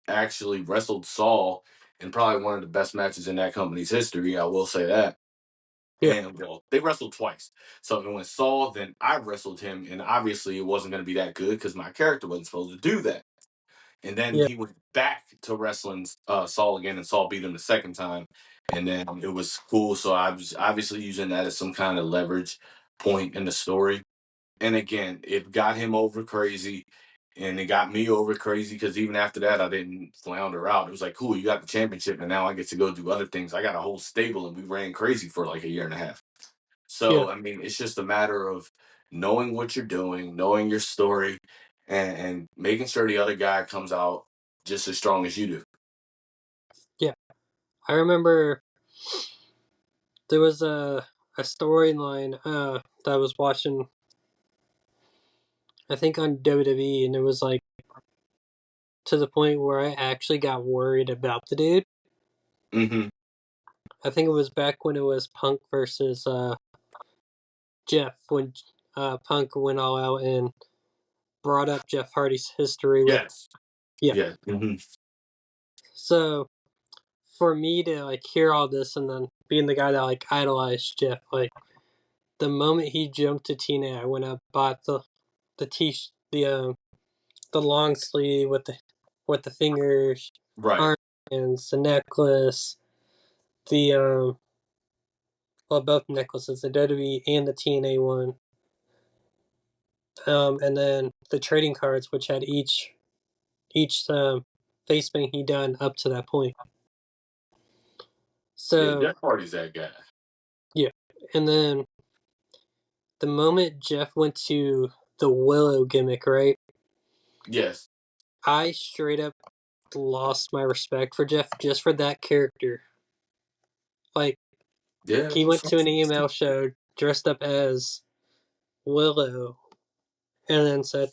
Speaker 2: actually wrestled Saul in probably one of the best matches in that company's history. I will say that.
Speaker 1: Yeah.
Speaker 2: And well, they wrestled twice. So when Saul, then I wrestled him, and obviously it wasn't going to be that good because my character wasn't supposed to do that. And then
Speaker 1: Yeah.
Speaker 2: he went back to wrestling Saul again, and Saul beat him the second time. And then it was cool. So I was obviously using that as some kind of leverage point in the story. And again, it got him over crazy. And it got me over crazy because even after that, I didn't flounder out. It was like, cool, you got the championship, and now I get to go do other things. I got a whole stable, and we ran crazy for like a year and a half.
Speaker 1: Yeah.
Speaker 2: So, I mean, it's just a matter of knowing what you're doing, knowing your story, and making sure the other guy comes out just as strong as you do.
Speaker 1: Yeah. I remember there was a storyline that I was watching, I think on WWE, and it was like to the point where I actually got worried about the dude.
Speaker 2: Hmm.
Speaker 1: I think it was back when it was Punk versus Jeff, when Punk went all out and brought up Jeff Hardy's history with.
Speaker 2: Yes.
Speaker 1: Yeah.
Speaker 2: Yeah. Hmm.
Speaker 1: So for me to like hear all this and then being the guy that like idolized Jeff, like the moment he jumped to TNA, I went up bought the t the long sleeve with the fingers,
Speaker 2: Right.
Speaker 1: armbands, the necklace, the well, both necklaces, the WWE and the TNA one, and then the trading cards, which had each face paint he done up to that point.
Speaker 2: Yeah,
Speaker 1: So
Speaker 2: Jeff Hardy's that guy.
Speaker 1: yeah, and then the moment Jeff went to the Willow gimmick, right?
Speaker 2: Yes.
Speaker 1: I straight up lost my respect for Jeff just for that character. Like,
Speaker 2: Yeah.
Speaker 1: he went to an EML show dressed up as Willow and then said,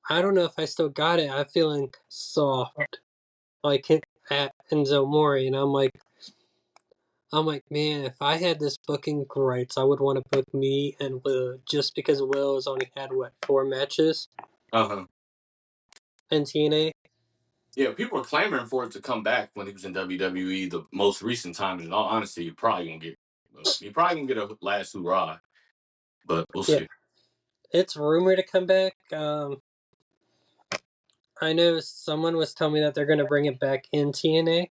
Speaker 1: I don't know if I still got it. I'm feeling soft. Like at Enzo Mori. And I'm like, man, if I had this booking rights, I would want to book me and Will just because Will has only had, what, 4 matches
Speaker 2: Uh-huh.
Speaker 1: in TNA?
Speaker 2: Yeah, people were clamoring for it to come back when he was in WWE the most recent time. And in all honesty, he probably gonna get a last hurrah, but we'll
Speaker 1: Yeah.
Speaker 2: see.
Speaker 1: It's rumored to come back. I know someone was telling me that they're going to bring it back in TNA.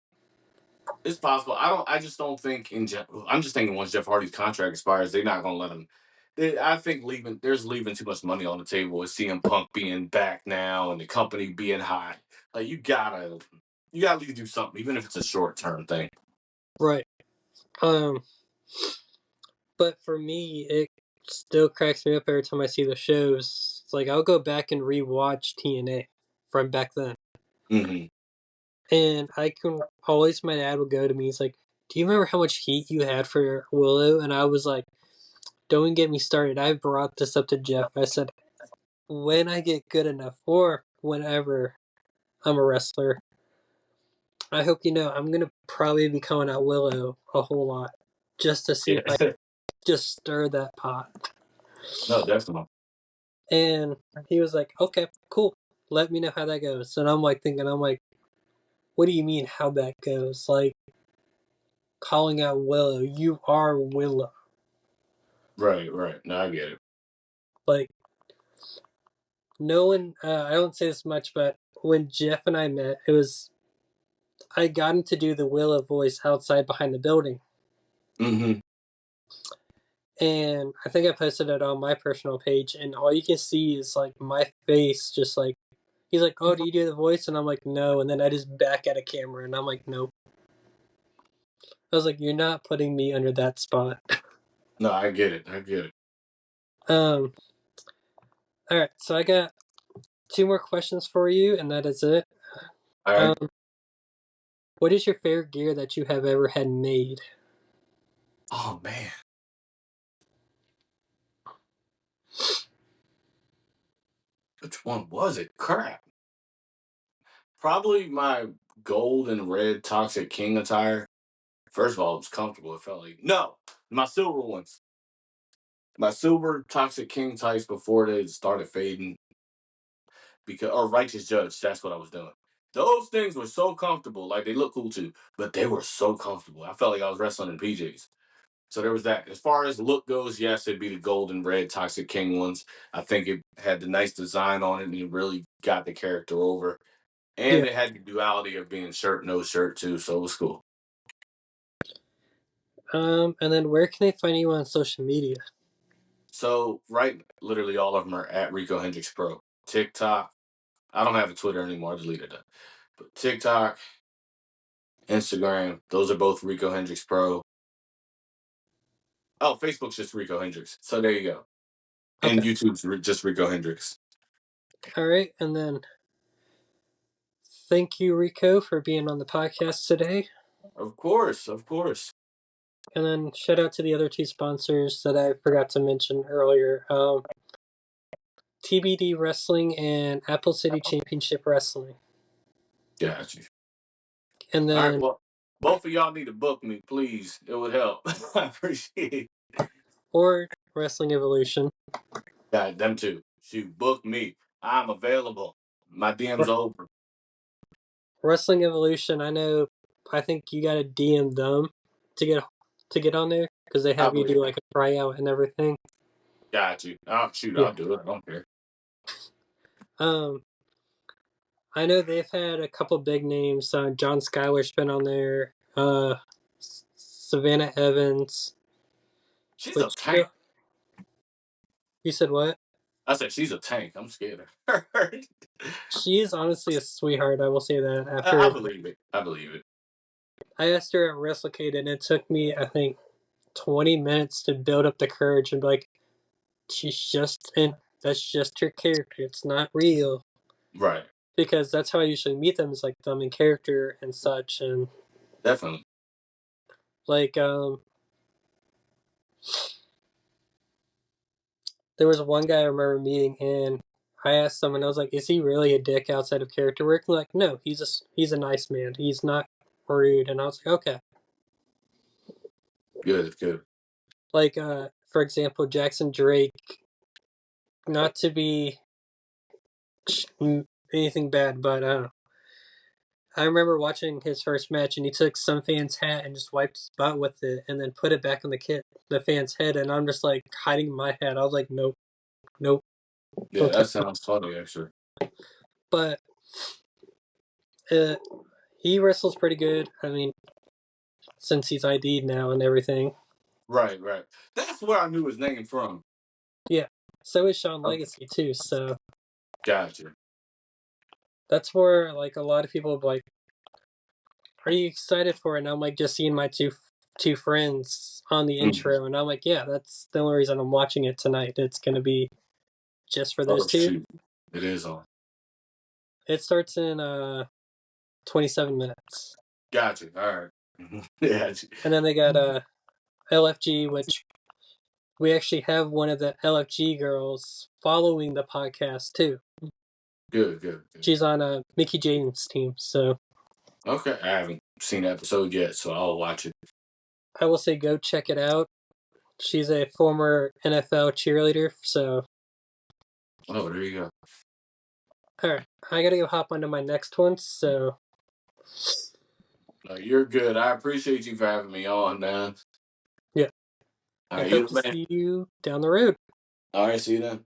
Speaker 2: It's possible. I just don't think I'm just thinking once Jeff Hardy's contract expires, they're not gonna let him. I think leaving too much money on the table with CM Punk being back now and the company being high. Like you gotta at least do something, even if it's a short term thing.
Speaker 1: Right. Um, but for me, it still cracks me up every time I see the shows. It's like I'll go back and rewatch TNA from back then.
Speaker 2: Hmm.
Speaker 1: And I can always, my dad would go to me, he's like, do you remember how much heat you had for Willow? And I was like, don't get me started. I brought this up to Jeff. I said, when I get good enough, or whenever I'm a wrestler, I hope you know I'm going to probably be calling out Willow a whole lot just to see
Speaker 2: Yeah.
Speaker 1: if I just stir that pot.
Speaker 2: No, definitely.
Speaker 1: And he was like, okay, cool. Let me know how that goes. And I'm like thinking, what do you mean how that goes? Like, calling out Willow, you are Willow.
Speaker 2: Right, right. No, I get it.
Speaker 1: Like, no one, I don't say this much, but when Jeff and I met, I got him to do the Willow voice outside behind the building.
Speaker 2: Hmm.
Speaker 1: And I think I posted it on my personal page, and all you can see is like my face, just like, he's like, oh, do you do the voice? And I'm like, no. And then I just back at a camera, and I'm like, nope. I was like, you're not putting me under that spot.
Speaker 2: No, I get it. I get it.
Speaker 1: Um, all right, so I got 2 more questions for you, and that is it.
Speaker 2: All right.
Speaker 1: Um, what is your favorite gear that you have ever had made?
Speaker 2: Oh man, which one was it? Crap. Probably my gold and red Toxic King attire. First of all, it was comfortable. It felt like no, my silver ones. My silver Toxic King tights before they started fading because or Righteous Judge. That's what I was doing. Those things were so comfortable. Like they look cool too, but they were so comfortable. I felt like I was wrestling in PJs. So there was that. As far as look goes, yes, it'd be the gold and red Toxic King ones. I think it had the nice design on it and it really got the character over.
Speaker 1: Yeah.
Speaker 2: And it had the duality of being shirt, no shirt too. So it was cool.
Speaker 1: And then where can they find you on social media?
Speaker 2: So right, literally all of them are at Rico Hendrix Pro. TikTok. I don't have a Twitter anymore. I deleted it. But TikTok, Instagram, those are both Rico Hendrix Pro. Oh, Facebook's just Rico Hendrix. So there you go.
Speaker 1: Okay.
Speaker 2: And YouTube's just Rico Hendrix.
Speaker 1: All right. And then thank you, Rico, for being on the podcast today.
Speaker 2: Of course, of course.
Speaker 1: And then shout out to the other 2 sponsors that I forgot to mention earlier. TBD Wrestling and Apple City Championship Wrestling.
Speaker 2: Got you.
Speaker 1: And
Speaker 2: All right.
Speaker 1: then,
Speaker 2: Well, both of y'all need to book me, please. It would help. I appreciate it.
Speaker 1: or Wrestling Evolution.
Speaker 2: God, them too. Shoot, book me. I'm available. My DM's open.
Speaker 1: Wrestling Evolution, I think you gotta DM them to get on there because they
Speaker 2: I
Speaker 1: have you
Speaker 2: believe
Speaker 1: do
Speaker 2: it.
Speaker 1: like a tryout and everything.
Speaker 2: Got you. Shoot,
Speaker 1: Yeah.
Speaker 2: I'll do it. I don't care.
Speaker 1: Um, I know they've had a couple big names. John Schuyler's been on there. Savannah Evans,
Speaker 2: She's a
Speaker 1: which
Speaker 2: tank.
Speaker 1: you said what?
Speaker 2: I said she's a tank. I'm scared of her.
Speaker 1: She is honestly a sweetheart. I will say that.
Speaker 2: I
Speaker 1: After
Speaker 2: believe it. I believe it.
Speaker 1: I asked her at WrestleCade, and it took me, I think, 20 minutes to build up the courage and be like, she's just and that's just her character. It's not real
Speaker 2: Right.
Speaker 1: because that's how I usually meet them is like them in character and such. And
Speaker 2: Definitely.
Speaker 1: like there was one guy I remember meeting, and I asked someone, I was like, "Is he really a dick outside of character work?" And like, no, he's a nice man. He's not rude. And I was like, okay.
Speaker 2: Good, good.
Speaker 1: Like for example, Jackson Drake, not to be anything bad, but I remember watching his first match, and he took some fan's hat and just wiped his butt with it, and then put it back on the fan's head, and I'm just like hiding my head. I was like, nope, nope,
Speaker 2: Yeah,
Speaker 1: don't touch
Speaker 2: that
Speaker 1: me.
Speaker 2: sounds funny, actually.
Speaker 1: But uh, he wrestles pretty good. I mean, since he's ID'd now and everything.
Speaker 2: Right, right. That's where I knew his name from.
Speaker 1: Yeah. So is Sean
Speaker 2: Oh,
Speaker 1: Legacy too. So
Speaker 2: gotcha.
Speaker 1: that's where like a lot of people are like, "Are you excited for it?" And I'm like, just seeing my two friends on the
Speaker 2: Mm.
Speaker 1: intro, and I'm like, yeah, that's the only reason I'm watching it tonight. It's gonna be just for those
Speaker 2: Oh,
Speaker 1: two.
Speaker 2: shoot. It is on.
Speaker 1: It starts in 27 minutes,
Speaker 2: Gotcha. All right. Yeah.
Speaker 1: and then they got LFG, which we actually have one of the LFG girls following the podcast too.
Speaker 2: Good, good, good.
Speaker 1: She's on Mickey James' team, so
Speaker 2: Okay. I haven't seen the episode yet, so I'll watch it.
Speaker 1: I will say go check it out. She's a former NFL cheerleader, so
Speaker 2: Oh, there you go.
Speaker 1: all right. I gotta go hop onto my next one, so
Speaker 2: No, you're good. I appreciate you for having me on, man.
Speaker 1: yeah.
Speaker 2: All
Speaker 1: I
Speaker 2: right,
Speaker 1: hope
Speaker 2: you
Speaker 1: to
Speaker 2: the man.
Speaker 1: see you down the road.
Speaker 2: All right, see you then.